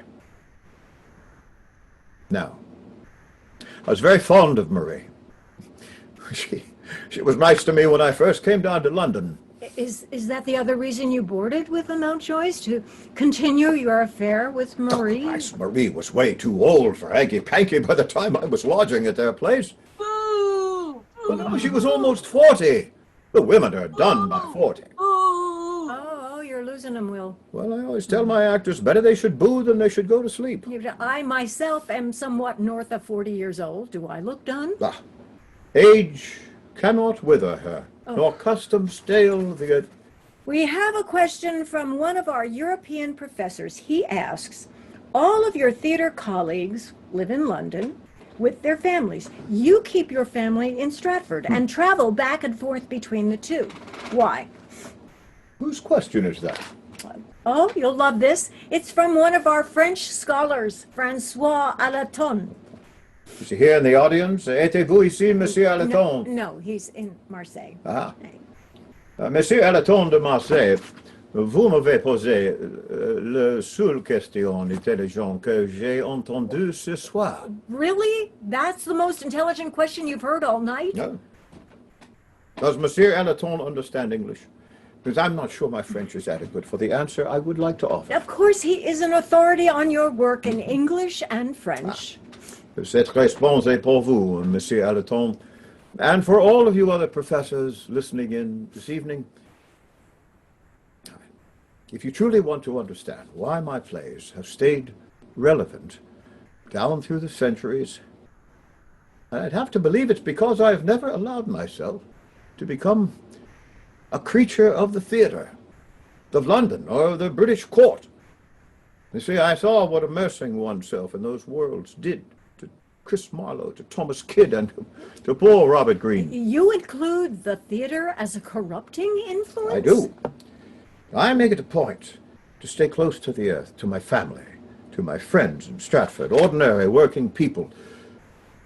No. I was very fond of Marie. She was nice to me when I first came down to London. Is that the other reason you boarded with the Mountjoys, to continue your affair with Marie? Christ, Marie was way too old for hanky-panky by the time I was lodging at their place. Boo! Well, no, she was almost 40. The women are done by 40. Boo! Oh, you're losing them, Will. Well, I always tell my actors better they should boo than they should go to sleep. I myself am somewhat north of 40 years old. Do I look done? Ah, age cannot wither her, nor custom stale the... We have a question from one of our European professors. He asks, all of your theater colleagues live in London with their families. You keep your family in Stratford and travel back and forth between the two. Why? Whose question is that? Oh, you'll love this. It's from one of our French scholars, Francois Alaton. Is he here in the audience? Êtes-vous ici, Monsieur Alaton? No, he's in Marseille. Ah. Monsieur Alaton de Marseille, vous m'avez posé la seule question intelligente que j'ai entendue ce soir. Really? That's the most intelligent question you've heard all night? No. Does Monsieur Alaton understand English? Because I'm not sure my French is adequate for the answer I would like to offer. Of course, he is an authority on your work in English and French. Cette réponse est pour vous, Monsieur Alaton, and for all of you other professors listening in this evening. If you truly want to understand why my plays have stayed relevant down through the centuries, I'd have to believe it's because I've never allowed myself to become a creature of the theater, of London, or the British court. You see, I saw what immersing oneself in those worlds did to Chris Marlowe, to Thomas Kidd, and to poor Robert Greene. You include the theater as a corrupting influence? I do. I make it a point to stay close to the earth, to my family, to my friends in Stratford, ordinary working people.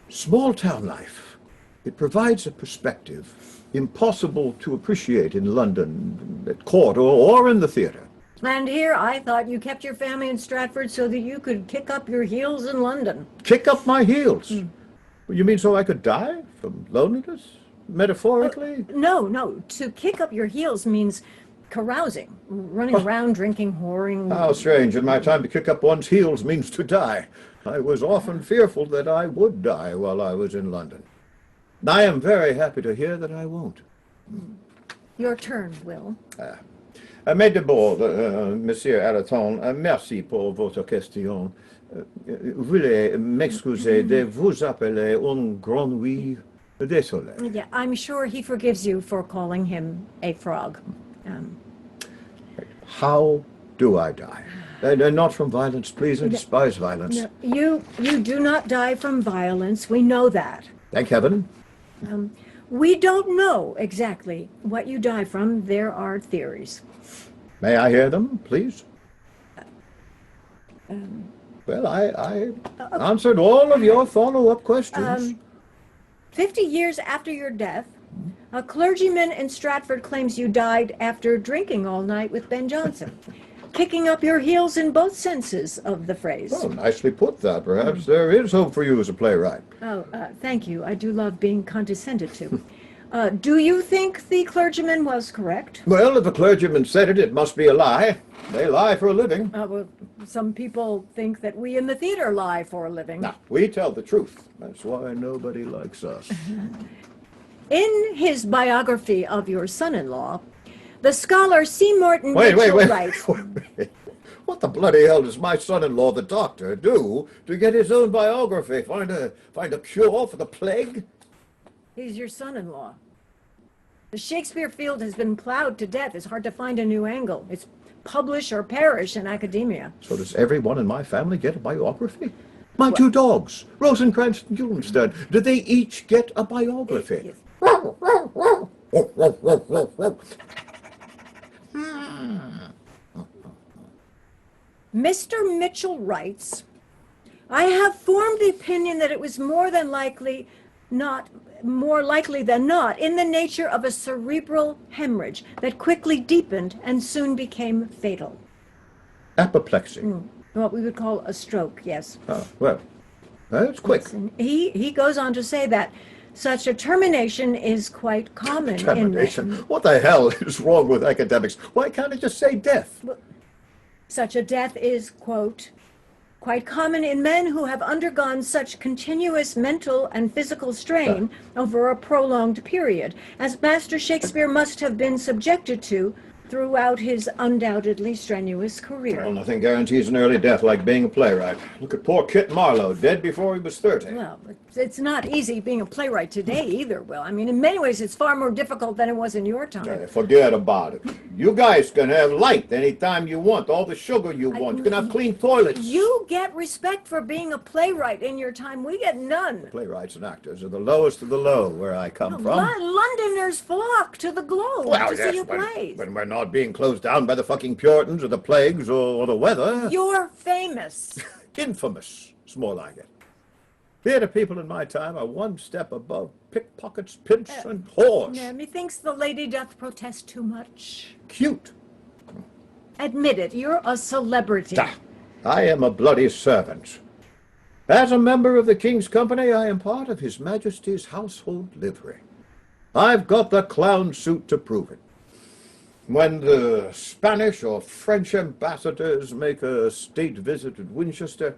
Small town life. It provides a perspective impossible to appreciate in London, at court, or in the theater. And here I thought you kept your family in Stratford so that you could kick up your heels in London. Kick up my heels? You mean so I could die from loneliness, metaphorically? No. To kick up your heels means carousing, running around, drinking, whoring. How strange. In my time, to kick up one's heels means to die. I was often fearful that I would die while I was in London. I am very happy to hear that I won't. Your turn, Will. Mais d'abord, Monsieur Alaton, merci pour votre question. Veuillez m'excuser de vous appeler un grenouille désolé. Yeah, I'm sure he forgives you for calling him a frog. How do I die? Not from violence, please. I despise violence. No, you do not die from violence. We know that. Thank heaven. We don't know exactly what you die from. There are theories. May I hear them, please? Well, I answered all of your follow-up questions. 50 years after your death, A clergyman in Stratford claims you died after drinking all night with Ben Jonson, kicking up your heels in both senses of the phrase. Oh, nicely put that. Perhaps there is hope for you as a playwright. Oh, thank you. I do love being condescended to. Do you think the clergyman was correct? Well, if a clergyman said it, it must be a lie. They lie for a living. Well, some people think that we in the theater lie for a living. Now, we tell the truth. That's why nobody likes us. In his biography of your son-in-law, the scholar C. Morton Wait. Mitchell writes, What the bloody hell does my son-in-law, the doctor, do to get his own biography? Find a cure for the plague? he's your son-in-law. The Shakespeare field has been plowed to death. It's hard to find a new angle. It's publish or perish in academia. So does everyone in my family get a biography? My two dogs, Rosencrantz and Guildenstern, did they each get a biography? Yes. Mr. Mitchell writes, I have formed the opinion that it was more likely than not, in the nature of a cerebral hemorrhage that quickly deepened and soon became fatal. Apoplexy. What we would call a stroke, yes. Oh, well, that's quick. And he goes on to say that such a termination is quite common Termination. What the hell is wrong with academics? Why can't it just say death? Such a death is, quote, quite common in men who have undergone such continuous mental and physical strain over a prolonged period, as Master Shakespeare must have been subjected to throughout his undoubtedly strenuous career. Well, nothing guarantees an early death like being a playwright. Look at poor Kit Marlowe, dead before he was 30. Well, it's not easy being a playwright today either, Will. I mean, in many ways, it's far more difficult than it was in your time. Forget about it. You guys can have light anytime you want, all the sugar you want. You can have clean toilets. You get respect for being a playwright in your time. We get none. Playwrights and actors are the lowest of the low where I come from. Londoners flock to the Globe to see you plays. When we're not being closed down by the fucking Puritans or the plagues or the weather. You're famous. Infamous. It's more like it. Theater people in my time are one step above pickpockets, pimps, and whores. Yeah, methinks the lady doth protest too much. Cute. Admit it, you're a celebrity. I am a bloody servant. As a member of the King's Company, I am part of His Majesty's household livery. I've got the clown suit to prove it. When the Spanish or French ambassadors make a state visit at Winchester,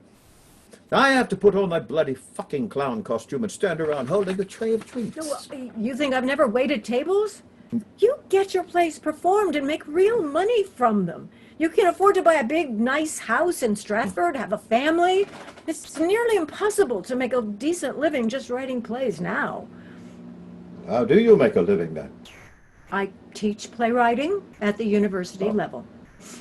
I have to put on my bloody fucking clown costume and stand around holding a tray of treats. You think I've never waited tables? You get your plays performed and make real money from them. You can afford to buy a big, nice house in Stratford, have a family. It's nearly impossible to make a decent living just writing plays now. How do you make a living then? I teach playwriting at the university level.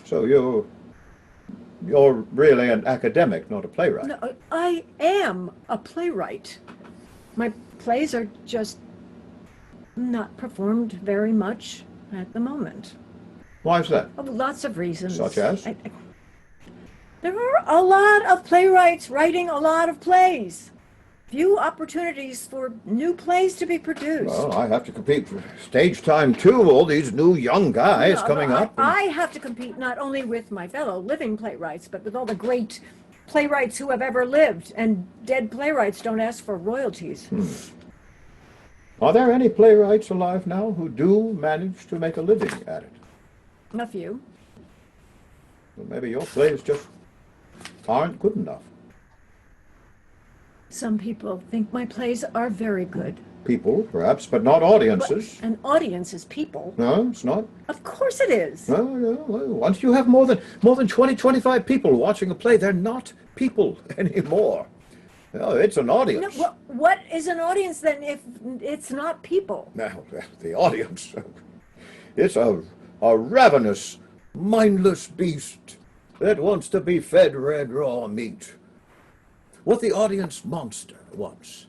So you're really an academic, not a playwright. No, I am a playwright. My plays are just not performed very much at the moment. Why is that? Oh, lots of reasons. Such as? There are a lot of playwrights writing a lot of plays. Few opportunities for new plays to be produced. Well, I have to compete for stage time too. All these new young guys coming up. I have to compete not only with my fellow living playwrights, but with all the great playwrights who have ever lived. And dead playwrights don't ask for royalties. Are there any playwrights alive now who do manage to make a living at it? A few. Well, maybe your plays just aren't good enough. Some people think my plays are very good. People, perhaps, but not audiences. But an audience is people. No, it's not. Of course it is. No. Well, once you have more than 20, 25 people watching a play, they're not people anymore. No, it's an audience. No, what is an audience then if it's not people? Now, the audience, it's a ravenous, mindless beast that wants to be fed red raw meat. What the audience monster wants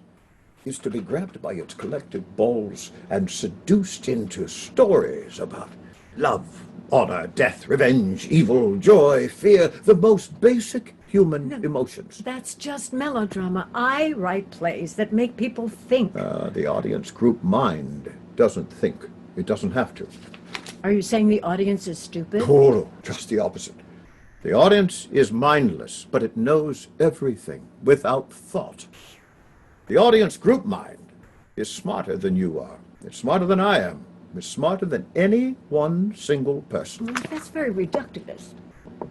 is to be grabbed by its collective balls and seduced into stories about love, honor, death, revenge, evil, joy, fear, the most basic human emotions. That's just melodrama. I write plays that make people think. The audience group mind doesn't think. It doesn't have to. Are you saying the audience is stupid? Oh, no, just the opposite. The audience is mindless, but it knows everything without thought. The audience group mind is smarter than you are. It's smarter than I am. It's smarter than any one single person. Well, that's very reductivist.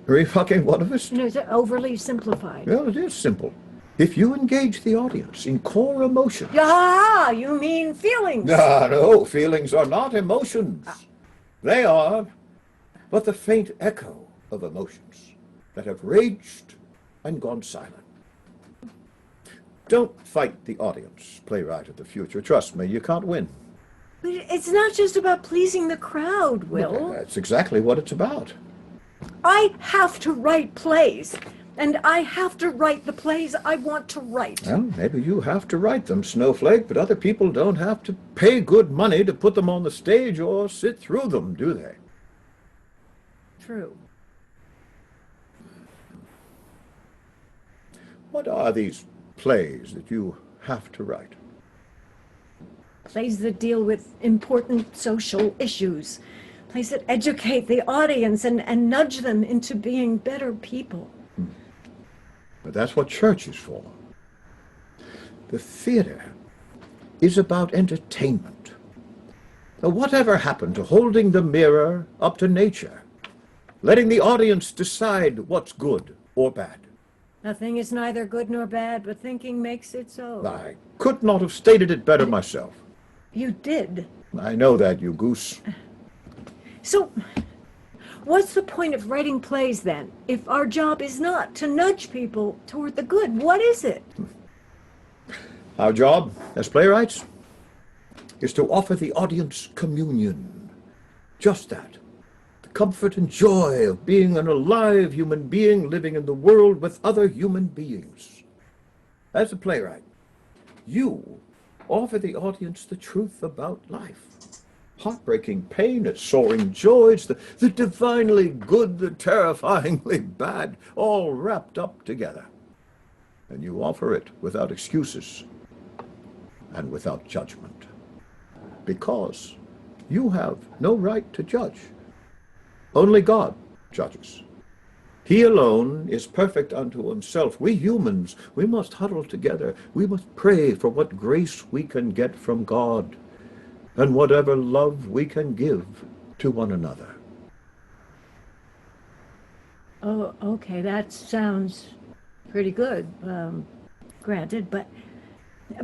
Very fucking one of us. You know, it's overly simplified. Well, it is simple. If you engage the audience in core emotions. Ah, you mean feelings? No, feelings are not emotions. They are but the faint echo of emotions that have raged and gone silent. Don't fight the audience, playwright of the future. Trust me, you can't win. But it's not just about pleasing the crowd, Will. That's exactly what it's about. I have to write plays, and I have to write the plays I want to write. Well, maybe you have to write them, Snowflake, but other people don't have to pay good money to put them on the stage or sit through them, do they? True. What are these plays that you have to write? Plays that deal with important social issues. Plays that educate the audience and nudge them into being better people. But that's what church is for. The theater is about entertainment. Now, whatever happened to holding the mirror up to nature, letting the audience decide what's good or bad? Nothing is neither good nor bad, but thinking makes it so. I could not have stated it better myself. You did. I know that, you goose. So, what's the point of writing plays then, if our job is not to nudge people toward the good? What is it? Our job as playwrights is to offer the audience communion. Just that. The comfort and joy of being an alive human being living in the world with other human beings. As a playwright, you offer the audience the truth about life. Heartbreaking pain, its soaring joys, the divinely good, the terrifyingly bad, all wrapped up together. And you offer it without excuses and without judgment. Because you have no right to judge. Only God judges. He alone is perfect unto himself. We humans, we must huddle together. We must pray for what grace we can get from God and whatever love we can give to one another. Oh, okay, that sounds pretty good, granted, but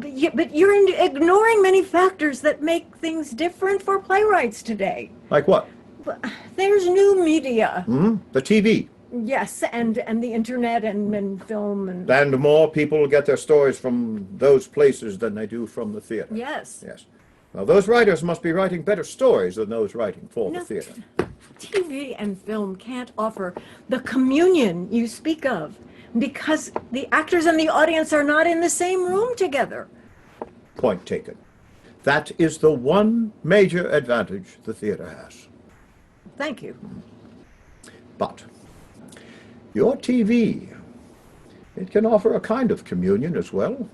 you're ignoring many factors that make things different for playwrights today. Like what? There's new media. The TV. Yes, and the internet and film and... And more people get their stories from those places than they do from the theater. Yes. Yes. Well, those writers must be writing better stories than those writing for the theater. TV and film can't offer the communion you speak of because the actors and the audience are not in the same room together. Point taken. That is the one major advantage the theater has. Thank you. But your TV, it can offer a kind of communion as well.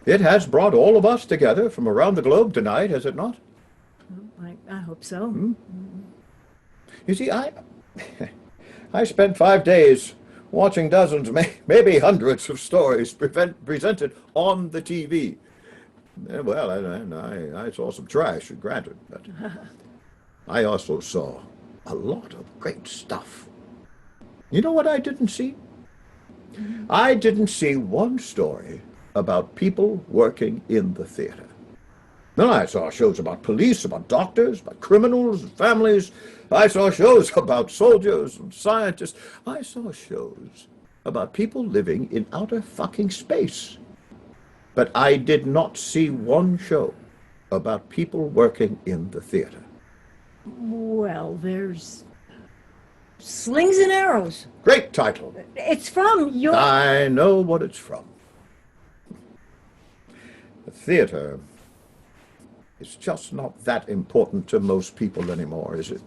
It has brought all of us together from around the globe tonight, has it not? I hope so. You see, I spent 5 days watching dozens, maybe hundreds of stories presented on the TV. Well, I saw some trash, granted, but I also saw a lot of great stuff. You know what I didn't see? I didn't see one story about people working in the theater. No, I saw shows about police, about doctors, about criminals and families. I saw shows about soldiers and scientists. I saw shows about people living in outer fucking space. But I did not see one show about people working in the theater. Well, there's Slings and Arrows. Great title. It's from your... I know what it's from. The theater is just not that important to most people anymore, is it?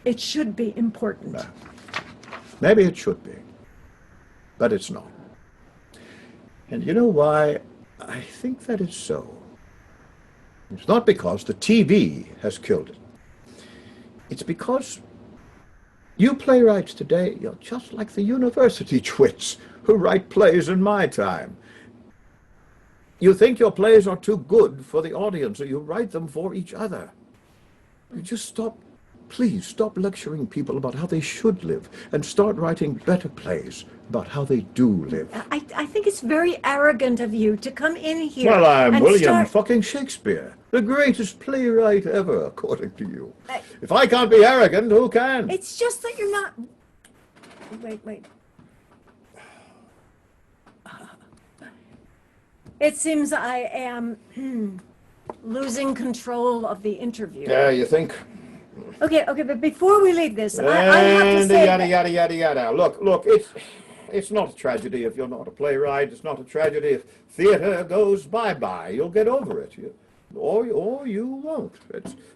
It should be important. Maybe it should be, but it's not. And you know why I think that is so? It's not because the TV has killed it. It's because you playwrights today, you're just like the university twits who write plays in my time. You think your plays are too good for the audience, or you write them for each other. You just stop, please stop lecturing people about how they should live and start writing better plays about how they do live. I think it's very arrogant of you to come in here. Well, I'm and William start... fucking Shakespeare, the greatest playwright ever, according to you. If I can't be arrogant, who can? It's just that you're not... Wait. It seems I am losing control of the interview. Yeah, you think? Okay, but before we leave this, I have to say... Yada. Look, it's not a tragedy if you're not a playwright. It's not a tragedy if theater goes bye-bye. You'll get over it. Or you won't.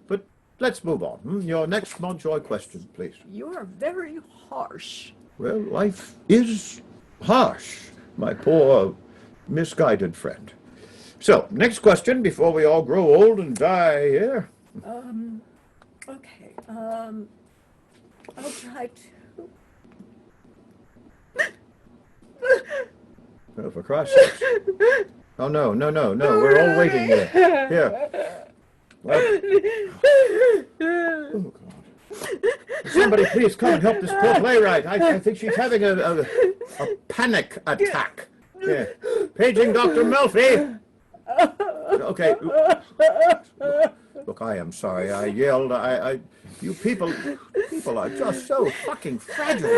But let's move on. Your next Montjoy question, please. You are very harsh. Well, life is harsh, my poor misguided friend. So, next question before we all grow old and die here. Okay, I'll try to... Oh, for Christ's sake. Oh, no, we're all waiting here. Here. Well, oh, God. Somebody please come and help this poor playwright. I think she's having a panic attack. Yeah. Paging Dr. Melfi. Okay. Look, I am sorry. I yelled. You people are just so fucking fragile.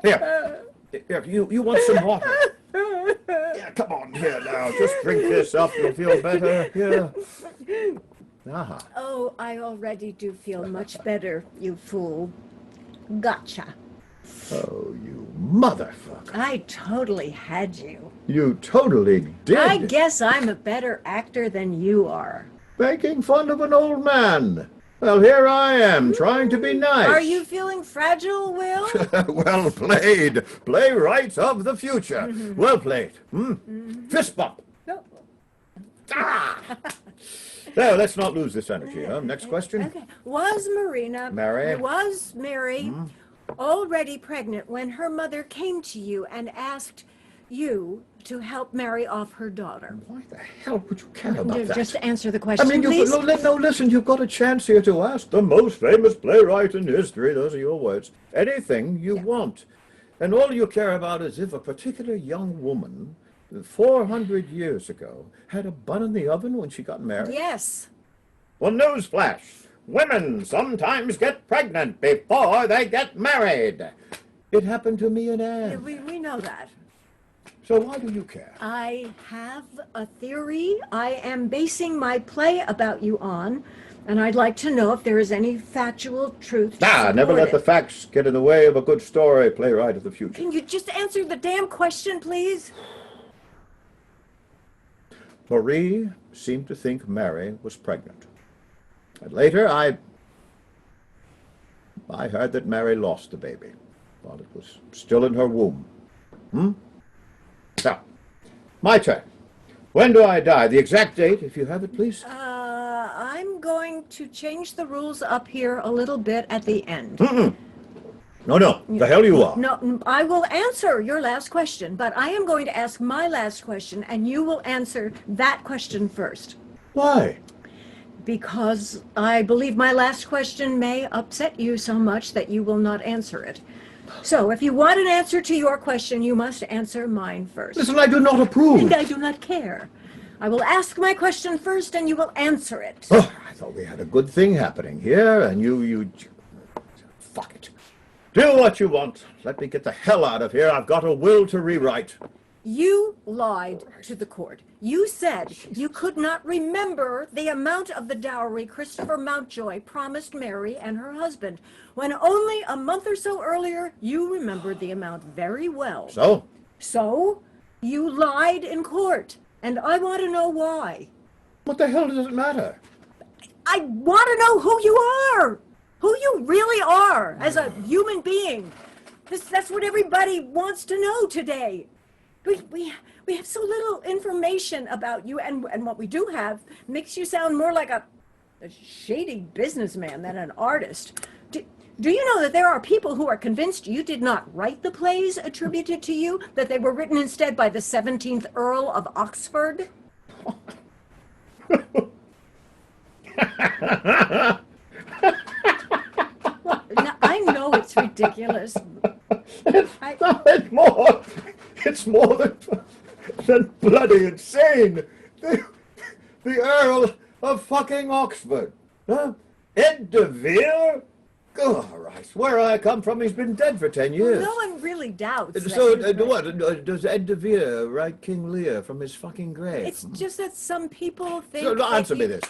Here, you want some water? Yeah, come on, here now. Just drink this up. You'll feel better. Here. Aha. Oh, I already do feel much better, you fool. Gotcha. Oh, you motherfucker. I totally had you. You totally did. I guess I'm a better actor than you are. Making fun of an old man. Well, here I am, trying to be nice. Are you feeling fragile, Will? Well played. Playwrights of the future. Well played. Fist bump. No. Ah! Now, let's not lose this energy. Next question. Okay. Was Mary already pregnant when her mother came to you and asked you to help Mary off her daughter? Why the hell would you care about that? Just answer the question, I mean, please. no, listen, you've got a chance here to ask the most famous playwright in history, those are your words, anything you want. And all you care about is if a particular young woman 400 years ago had a bun in the oven when she got married. Yes. Well, newsflash. Women sometimes get pregnant before they get married. It happened to me and Anne. We know that. So why do you care? I have a theory I am basing my play about you on, and I'd like to know if there is any factual truth to support Never let it. the facts get in the way of a good story, playwright of the future. Can you just answer the damn question, please? Marie seemed to think Mary was pregnant. And later, I heard that Mary lost the baby while it was still in her womb. Now, my turn. When do I die? The exact date, if you have it, please. I'm going to change the rules up here a little bit at the end. No. The hell you are. No, I will answer your last question, but I am going to ask my last question, and you will answer that question first. Why? Because I believe my last question may upset you so much that you will not answer it. So if you want an answer to your question, you must answer mine first. Listen, I do not approve. And I do not care. I will ask my question first, and you will answer it. Oh, I thought we had a good thing happening here, and you... Fuck it. Do what you want. Let me get the hell out of here. I've got a will to rewrite. You lied to the court. You said you could not remember the amount of the dowry Christopher Mountjoy promised Mary and her husband, when only a month or so earlier you remembered the amount very well. So? So? You lied in court, and I want to know why. What the hell does it matter? I want to know who you are! who you really are as a human being. That's what everybody wants to know today. We have so little information about you, and what we do have makes you sound more like a shady businessman than an artist. Do you know that there are people who are convinced you did not write the plays attributed to you, that they were written instead by the 17th Earl of Oxford? Well, now, I know it's ridiculous. It's more than bloody insane. The Earl of fucking Oxford. Huh? Ed de Vere? Oh, I swear I come from, he's been dead for 10 years. No one really doubts that So, you've read- what, does Ed de Vere write King Lear from his fucking grave? It's just that some people think So, that answer me you- this.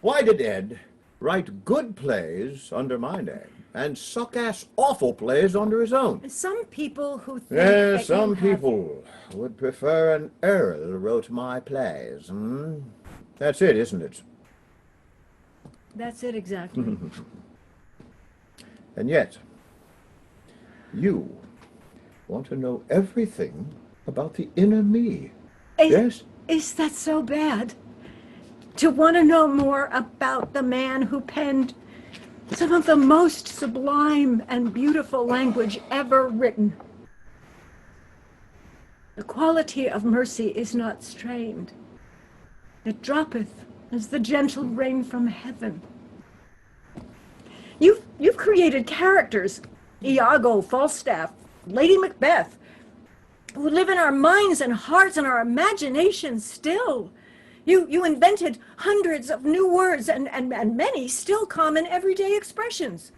Why did Ed write good plays under my name and suck-ass awful plays under his own? Some people who think Yeah, that you some have- people would prefer an earl wrote my plays. Hmm? That's it, isn't it? That's it exactly. And yet, you want to know everything about the inner me. Yes? Is that so bad? To want to know more about the man who penned some of the most sublime and beautiful language ever written. The quality of mercy is not strained. It droppeth as the gentle rain from heaven. You've created characters, Iago, Falstaff, Lady Macbeth, who live in our minds and hearts and our imaginations still. You invented hundreds of new words and many still common everyday expressions.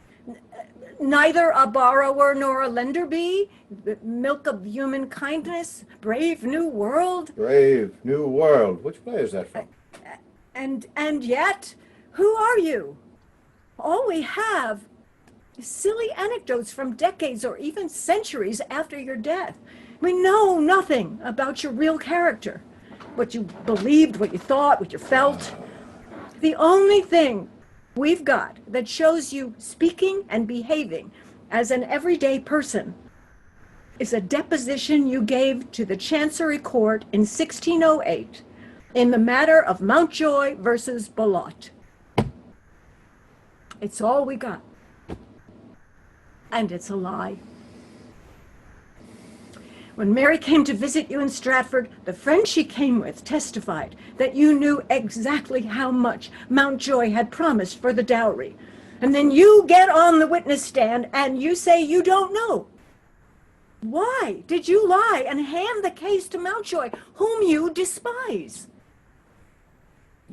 Neither a borrower nor a lender be, the milk of human kindness, brave new world. Brave New World. Which play is that from? And yet, who are you? All we have is silly anecdotes from decades or even centuries after your death. We know nothing about your real character, what you believed, what you thought, what you felt. The only thing we've got that shows you speaking and behaving as an everyday person is a deposition you gave to the Chancery Court in 1608 in the matter of Mountjoy versus Beloit. It's all we got. And it's a lie. When Mary came to visit you in Stratford, the friend she came with testified that you knew exactly how much Mountjoy had promised for the dowry. And then you get on the witness stand and you say you don't know. Why did you lie and hand the case to Mountjoy, whom you despise?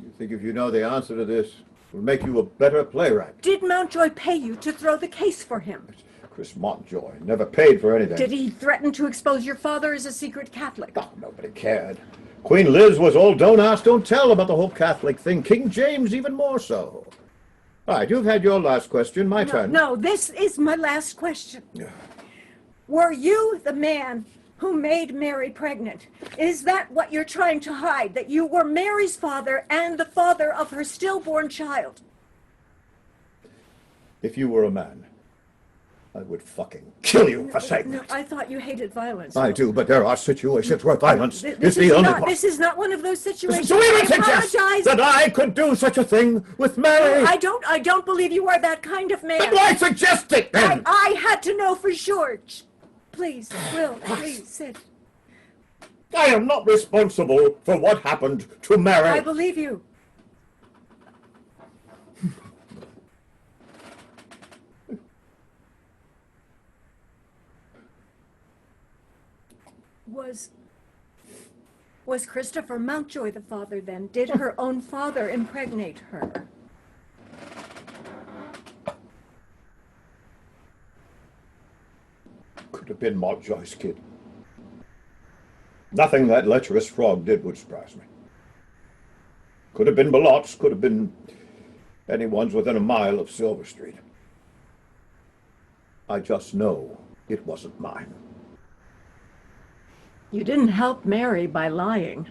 You think if you know the answer to this, it will make you a better playwright? Did Mountjoy pay you to throw the case for him? Chris Montjoy never paid for anything. Did he threaten to expose your father as a secret Catholic? Oh, nobody cared. Queen Liz was all don't ask, don't tell about the whole Catholic thing. King James even more so. All right, you've had your last question. My turn. No, this is my last question. Were you the man who made Mary pregnant? Is that what you're trying to hide? That you were Mary's father and the father of her stillborn child? If you were a man, I would fucking kill you for saying No, that. I thought you hated violence. I do, but there are situations where violence This is the only this is not one of those situations. So even I suggest apologize. that I could do such a thing with Mary? I don't believe you are that kind of man. Then why suggest it then? I had to know for sure. Please, Will, please sit. I am not responsible for what happened to Mary. I believe you. Was Christopher Mountjoy the father then? Did her own father impregnate her? Could have been Montjoy's kid. Nothing that lecherous frog did would surprise me. Could have been Belot's, could have been anyone's within a mile of Silver Street. I just know it wasn't mine. You didn't help Mary by lying.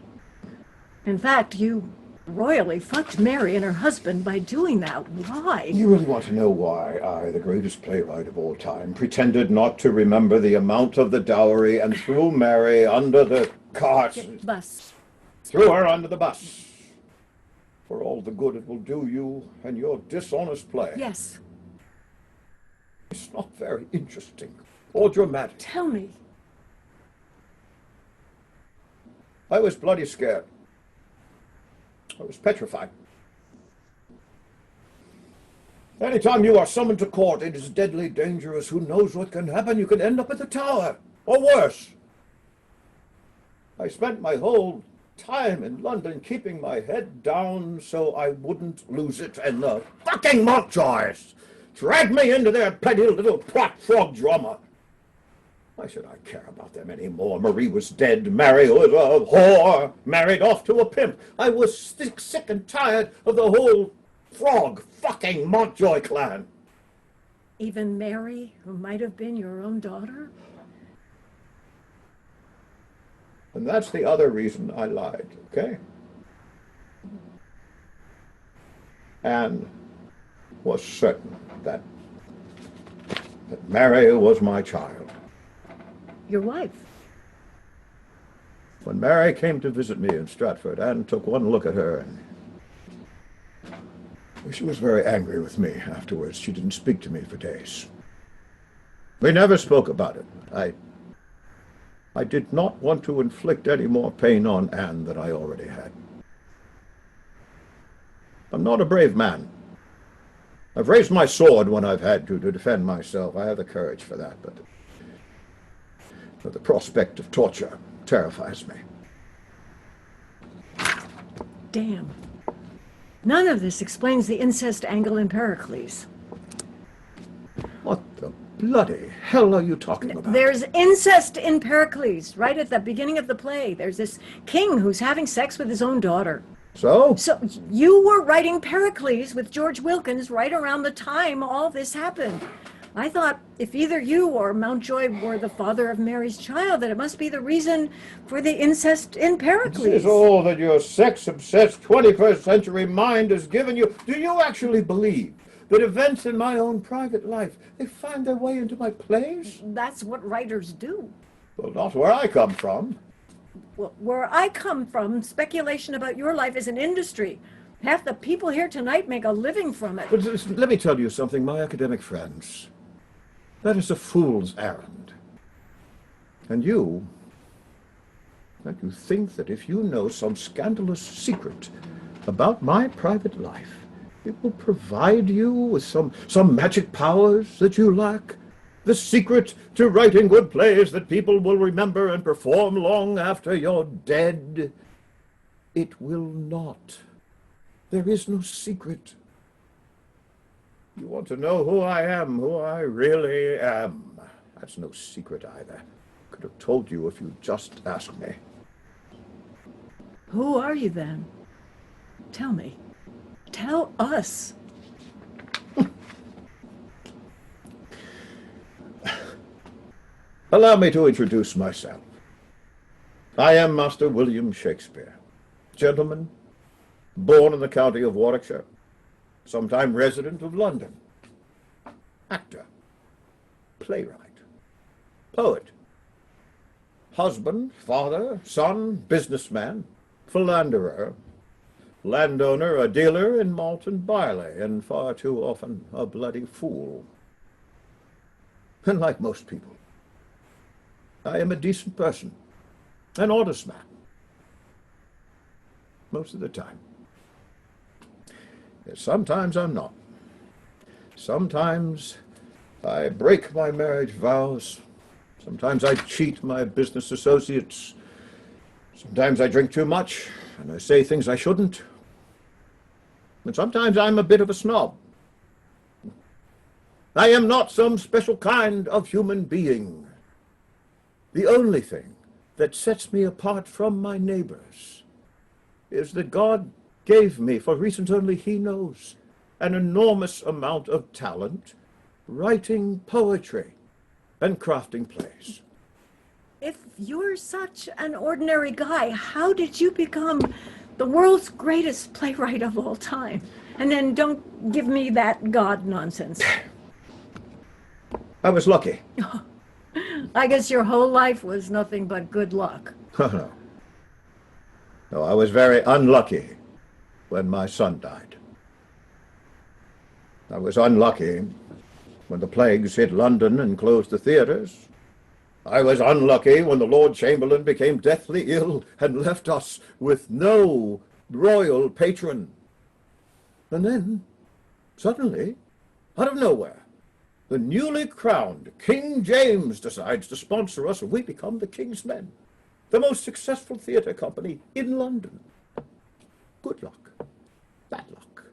In fact, you royally fucked Mary and her husband by doing that. Why? You really want to know why I, the greatest playwright of all time, pretended not to remember the amount of the dowry and threw Mary under the cart? Bus. Threw her under the bus. For all the good it will do you and your dishonest play. Yes. It's not very interesting or dramatic. Tell me. I was bloody scared. I was petrified. Anytime you are summoned to court, it is deadly dangerous. Who knows what can happen? You can end up at the Tower, or worse. I spent my whole time in London keeping my head down so I wouldn't lose it, and the fucking Montjoys dragged me into their petty little plot frog drama. Why should I care about them anymore? Marie was dead. Mary was a whore, married off to a pimp. I was sick and tired of the whole frog fucking Montjoy clan. Even Mary, who might have been your own daughter? And that's the other reason I lied, okay? Anne was certain that Mary was my child. Your wife. When Mary came to visit me in Stratford, Anne took one look at her and she was very angry with me afterwards. She didn't speak to me for days. We never spoke about it. I did not want to inflict any more pain on Anne than I already had. I'm not a brave man. I've raised my sword when I've had to defend myself. I have the courage for that, but the prospect of torture terrifies me. Damn. None of this explains the incest angle in Pericles. What the bloody hell are you talking about? There's incest in Pericles, right at the beginning of the play. There's this king who's having sex with his own daughter. So? So you were writing Pericles with George Wilkins right around the time all this happened. I thought if either you or Mountjoy were the father of Mary's child, that it must be the reason for the incest in Pericles. This is all that your sex-obsessed 21st century mind has given you. Do you actually believe that events in my own private life, they find their way into my plays? That's what writers do. Well, not where I come from. Well, where I come from, speculation about your life is an industry. Half the people here tonight make a living from it. But listen, let me tell you something, my academic friends. That is a fool's errand. And you think that if you know some scandalous secret about my private life, it will provide you with some magic powers that you lack? The secret to writing good plays that people will remember and perform long after you're dead? It will not. There is no secret. You want to know who I am, who I really am. That's no secret either. I could have told you if you'd just asked me. Who are you then? Tell me. Tell us. Allow me to introduce myself. I am Master William Shakespeare, gentleman, born in the county of Warwickshire, sometime resident of London, actor, playwright, poet, husband, father, son, businessman, philanderer, landowner, a dealer in malt and barley, and far too often a bloody fool. And like most people, I am a decent person, an honest man, most of the time. Yet sometimes I'm not. Sometimes I break my marriage vows. Sometimes I cheat my business associates. Sometimes I drink too much and I say things I shouldn't. And sometimes I'm a bit of a snob. I am not some special kind of human being. The only thing that sets me apart from my neighbors is that God gave me, for reasons only He knows, an enormous amount of talent writing poetry and crafting plays. If you're such an ordinary guy, how did you become the world's greatest playwright of all time. And then don't give me that God nonsense. I was lucky. I guess your whole life was nothing but good luck. No. No, I was very unlucky when my son died. I was unlucky when the plagues hit London and closed the theaters. I was unlucky when the Lord Chamberlain became deathly ill and left us with no royal patron. And then, suddenly, out of nowhere, the newly crowned King James decides to sponsor us and we become the King's Men, the most successful theatre company in London. Good luck. Bad luck.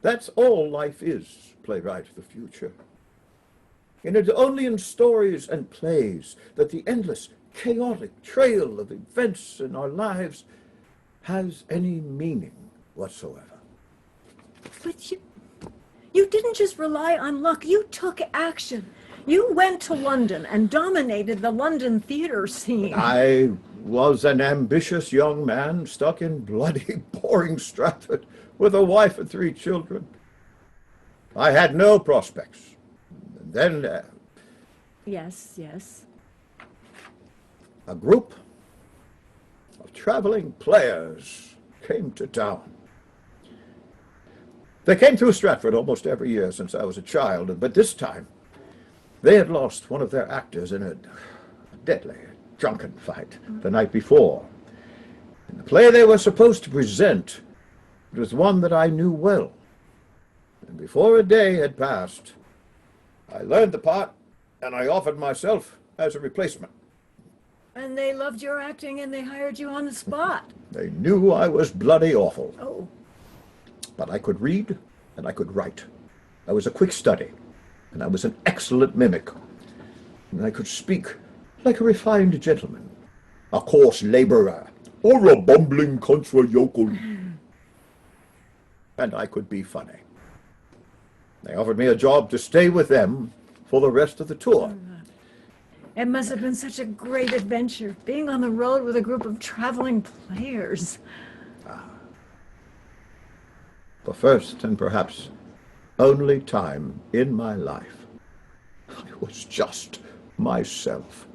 That's all life is, playwright of the future. And it's only in stories and plays that the endless, chaotic trail of events in our lives has any meaning whatsoever. But you didn't just rely on luck, you took action. You went to London and dominated the London theater scene. I was an ambitious young man stuck in bloody, boring Stratford with a wife and 3 children. I had no prospects. And then Yes, yes. a group of traveling players came to town. They came through Stratford almost every year since I was a child, but this time they had lost one of their actors in a deadly drunken fight the night before. And the play they were supposed to present was one that I knew well. And before a day had passed, I learned the part and I offered myself as a replacement. And they loved your acting and they hired you on the spot. They knew I was bloody awful. Oh, But I could read and I could write. I was a quick study, and I was an excellent mimic. And I could speak like a refined gentleman, a coarse laborer, or a bumbling country yokel. And I could be funny. They offered me a job to stay with them for the rest of the tour. it must have been such a great adventure, being on the road with a group of traveling players. For first and perhaps only time in my life, I was just myself.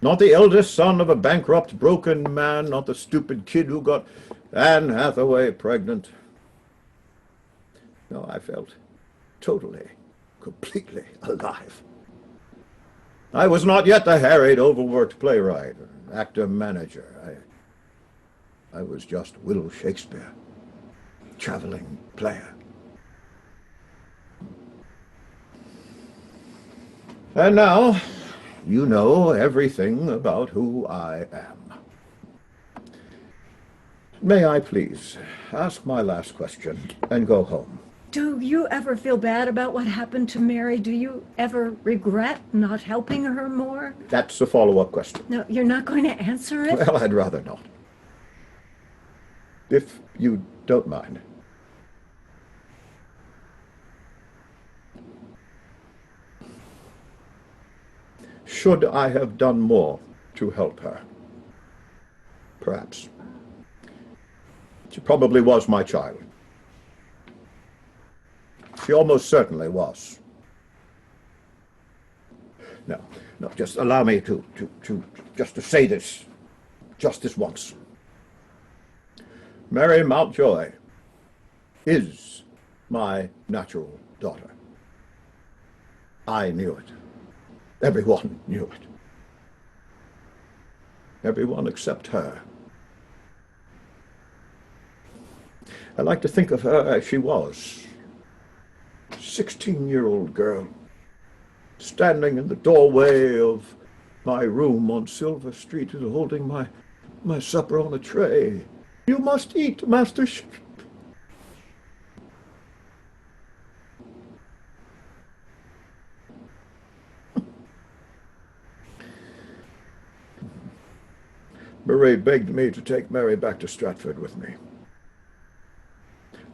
Not the eldest son of a bankrupt, broken man, not the stupid kid who got Anne Hathaway pregnant. No, I felt totally, completely alive. I was not yet the harried, overworked playwright, actor-manager. I was just Will Shakespeare, traveling player. And now, you know everything about who I am. May I please ask my last question and go home? Do you ever feel bad about what happened to Mary? Do you ever regret not helping her more? That's a follow-up question. No, you're not going to answer it? Well, I'd rather not. If you don't mind. Should I have done more to help her? Perhaps. She probably was my child. She almost certainly was. No, just allow me to say this, just this once. Mary Mountjoy is my natural daughter. I knew it. Everyone knew it. Everyone except her. I like to think of her as she was. 16-year-old girl, standing in the doorway of my room on Silver Street and holding my supper on a tray. You must eat, Master Shakespeare. Marie begged me to take Mary back to Stratford with me.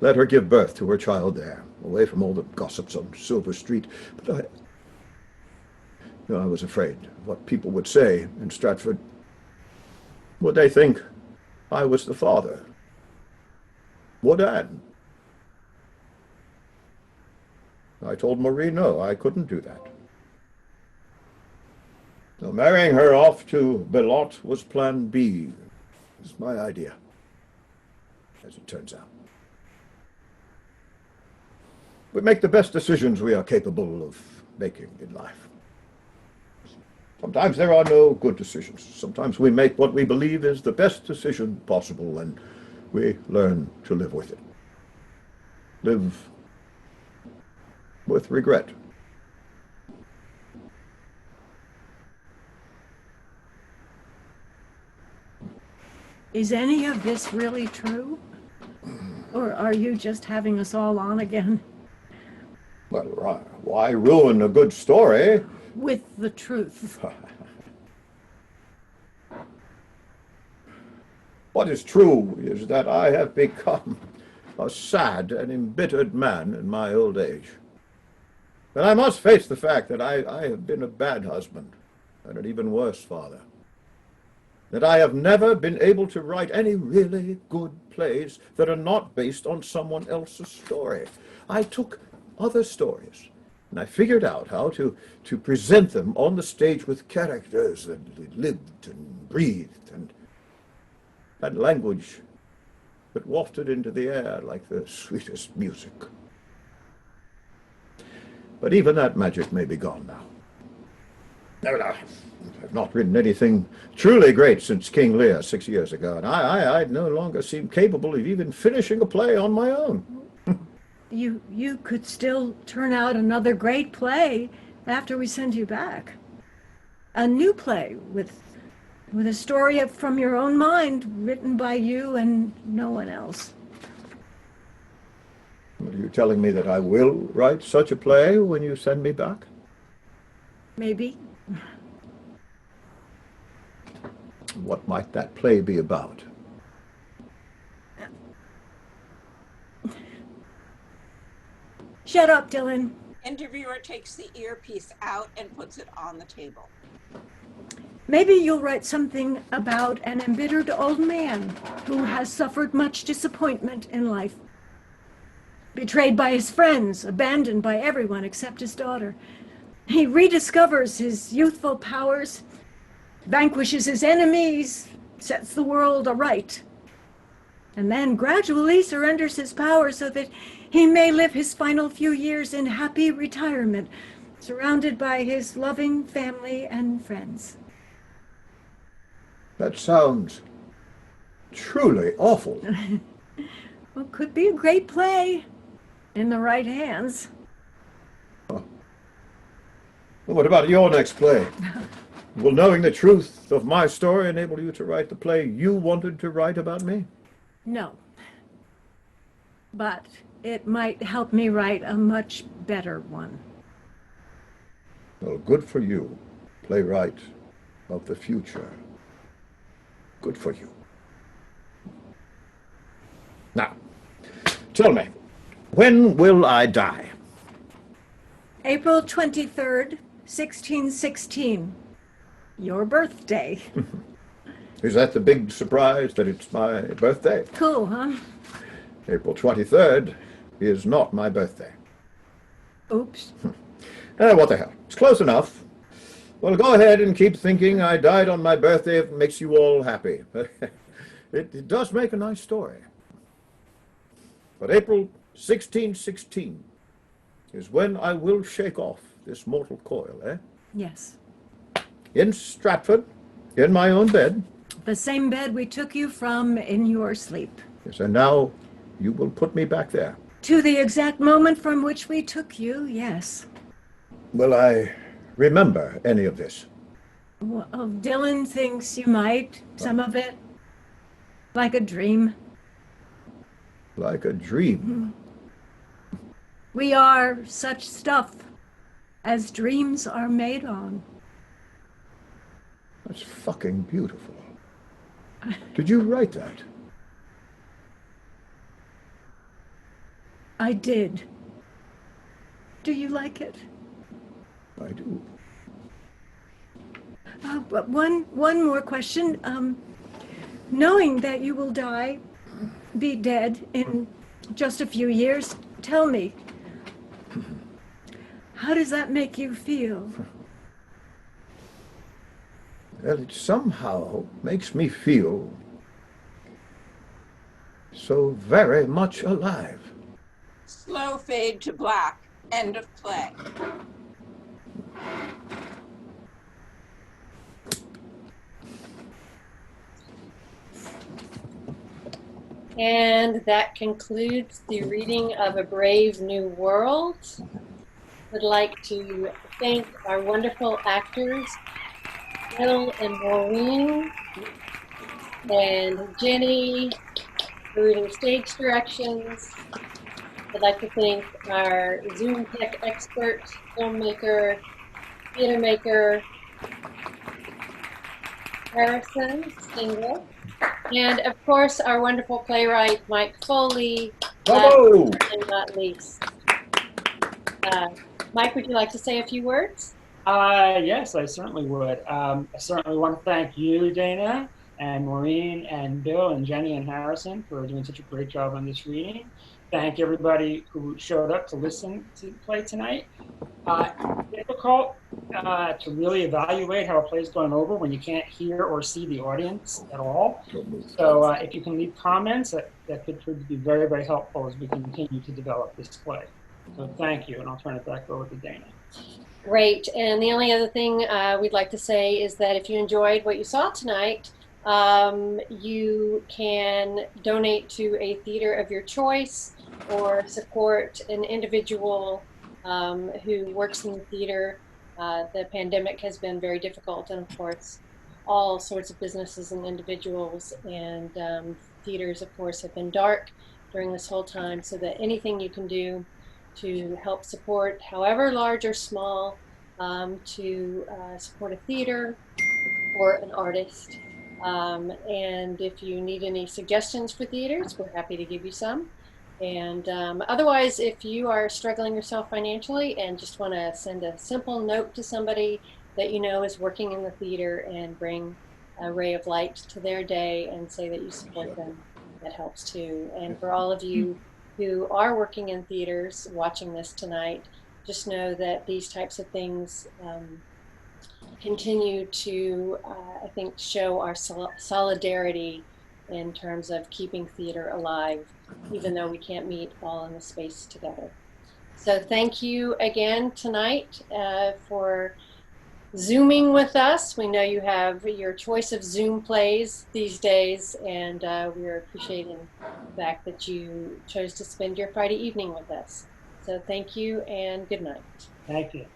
Let her give birth to her child there, away from all the gossips on Silver Street. But I was afraid of what people would say in Stratford. Would they think I was the father. Would Anne? I told Marie no, I couldn't do that. So marrying her off to Belote was plan B. It was my idea, as it turns out. We make the best decisions we are capable of making in life. Sometimes there are no good decisions. Sometimes we make what we believe is the best decision possible, and we learn to live with it. Live with regret. Is any of this really true? Or are you just having us all on again Well, why ruin a good story? with the truth? What is true is that I have become a sad and embittered man in my old age. And I must face the fact that I have been a bad husband and an even worse father. That I have never been able to write any really good plays that are not based on someone else's story. I took other stories and I figured out how to present them on the stage with characters that lived and breathed and had language that wafted into the air like the sweetest music. But even that magic may be gone now. No, I've not written anything truly great since King Lear 6 years ago, and I no longer seem capable of even finishing a play on my own. You could still turn out another great play after we send you back. A new play with a story from your own mind, written by you and no one else. Are you telling me that I will write such a play when you send me back? Maybe. What might that play be about? Shut up, Dylan. Interviewer takes the earpiece out and puts it on the table. Maybe you'll write something about an embittered old man who has suffered much disappointment in life. Betrayed by his friends, abandoned by everyone except his daughter. He rediscovers his youthful powers, vanquishes his enemies, sets the world aright, and then gradually surrenders his power so that he may live his final few years in happy retirement, surrounded by his loving family and friends. That sounds truly awful. Well, could be a great play in the right hands. What about your next play? Will knowing the truth of my story enable you to write the play you wanted to write about me? No. But it might help me write a much better one. Well, good for you, playwright of the future. Good for you. Now, tell me, when will I die? April 23rd, 1616. Your birthday. Is that the big surprise that it's my birthday? Cool, huh? April 23rd is not my birthday. Oops. What the hell? It's close enough. Well, go ahead and keep thinking I died on my birthday if it makes you all happy. It does make a nice story. But April 1616 is when I will shake off this mortal coil, eh? Yes. In Stratford, in my own bed. The same bed we took you from in your sleep. Yes, and now you will put me back there. To the exact moment from which we took you, yes. Will I remember any of this? Well, Dylan thinks you might, some of it. Like a dream. Like a dream. We are such stuff as dreams are made on. That's fucking beautiful. Did you write that? I did. Do you like it? I do. But one more question. knowing that you will die, be dead in just a few years, tell me, how does that make you feel? Well, it somehow makes me feel so very much alive. Slow fade to black. End of play. And that concludes the reading of A Brave New World. I'd like to thank our wonderful actors, Bill and Maureen, and Jenny, for reading stage directions. I'd like to thank our Zoom tech expert, filmmaker, theater maker, Harrison Stingler, and of course our wonderful playwright, Mike Foley, Bravo! and not least. Mike, would you like to say a few words? Yes, I certainly would. I certainly want to thank you, Dana, and Maureen, and Bill, and Jenny, and Harrison for doing such a great job on this reading. Thank everybody who showed up to listen to the play tonight. Difficult to really evaluate how a play is going over when you can't hear or see the audience at all. So if you can leave comments, that could prove to be very, very helpful as we continue to develop this play. So thank you, and I'll turn it back over to Dana. Great. And the only other thing we'd like to say is that if you enjoyed what you saw tonight, you can donate to a theater of your choice or support an individual who works in the theater. The pandemic has been very difficult, and of course, all sorts of businesses and individuals and theaters, of course, have been dark during this whole time, so that anything you can do to help support, however large or small, to support a theater or an artist. And if you need any suggestions for theaters, we're happy to give you some. And otherwise, if you are struggling yourself financially and just want to send a simple note to somebody that you know is working in the theater and bring a ray of light to their day and say that you support them, that helps too. And for all of you who are working in theaters watching this tonight, just know that these types of things continue to, I think, show our solidarity in terms of keeping theater alive, even though we can't meet all in the space together. So thank you again tonight for Zooming with us. We know you have your choice of Zoom plays these days, and we're appreciating the fact that you chose to spend your Friday evening with us. So thank you and good night. Thank you.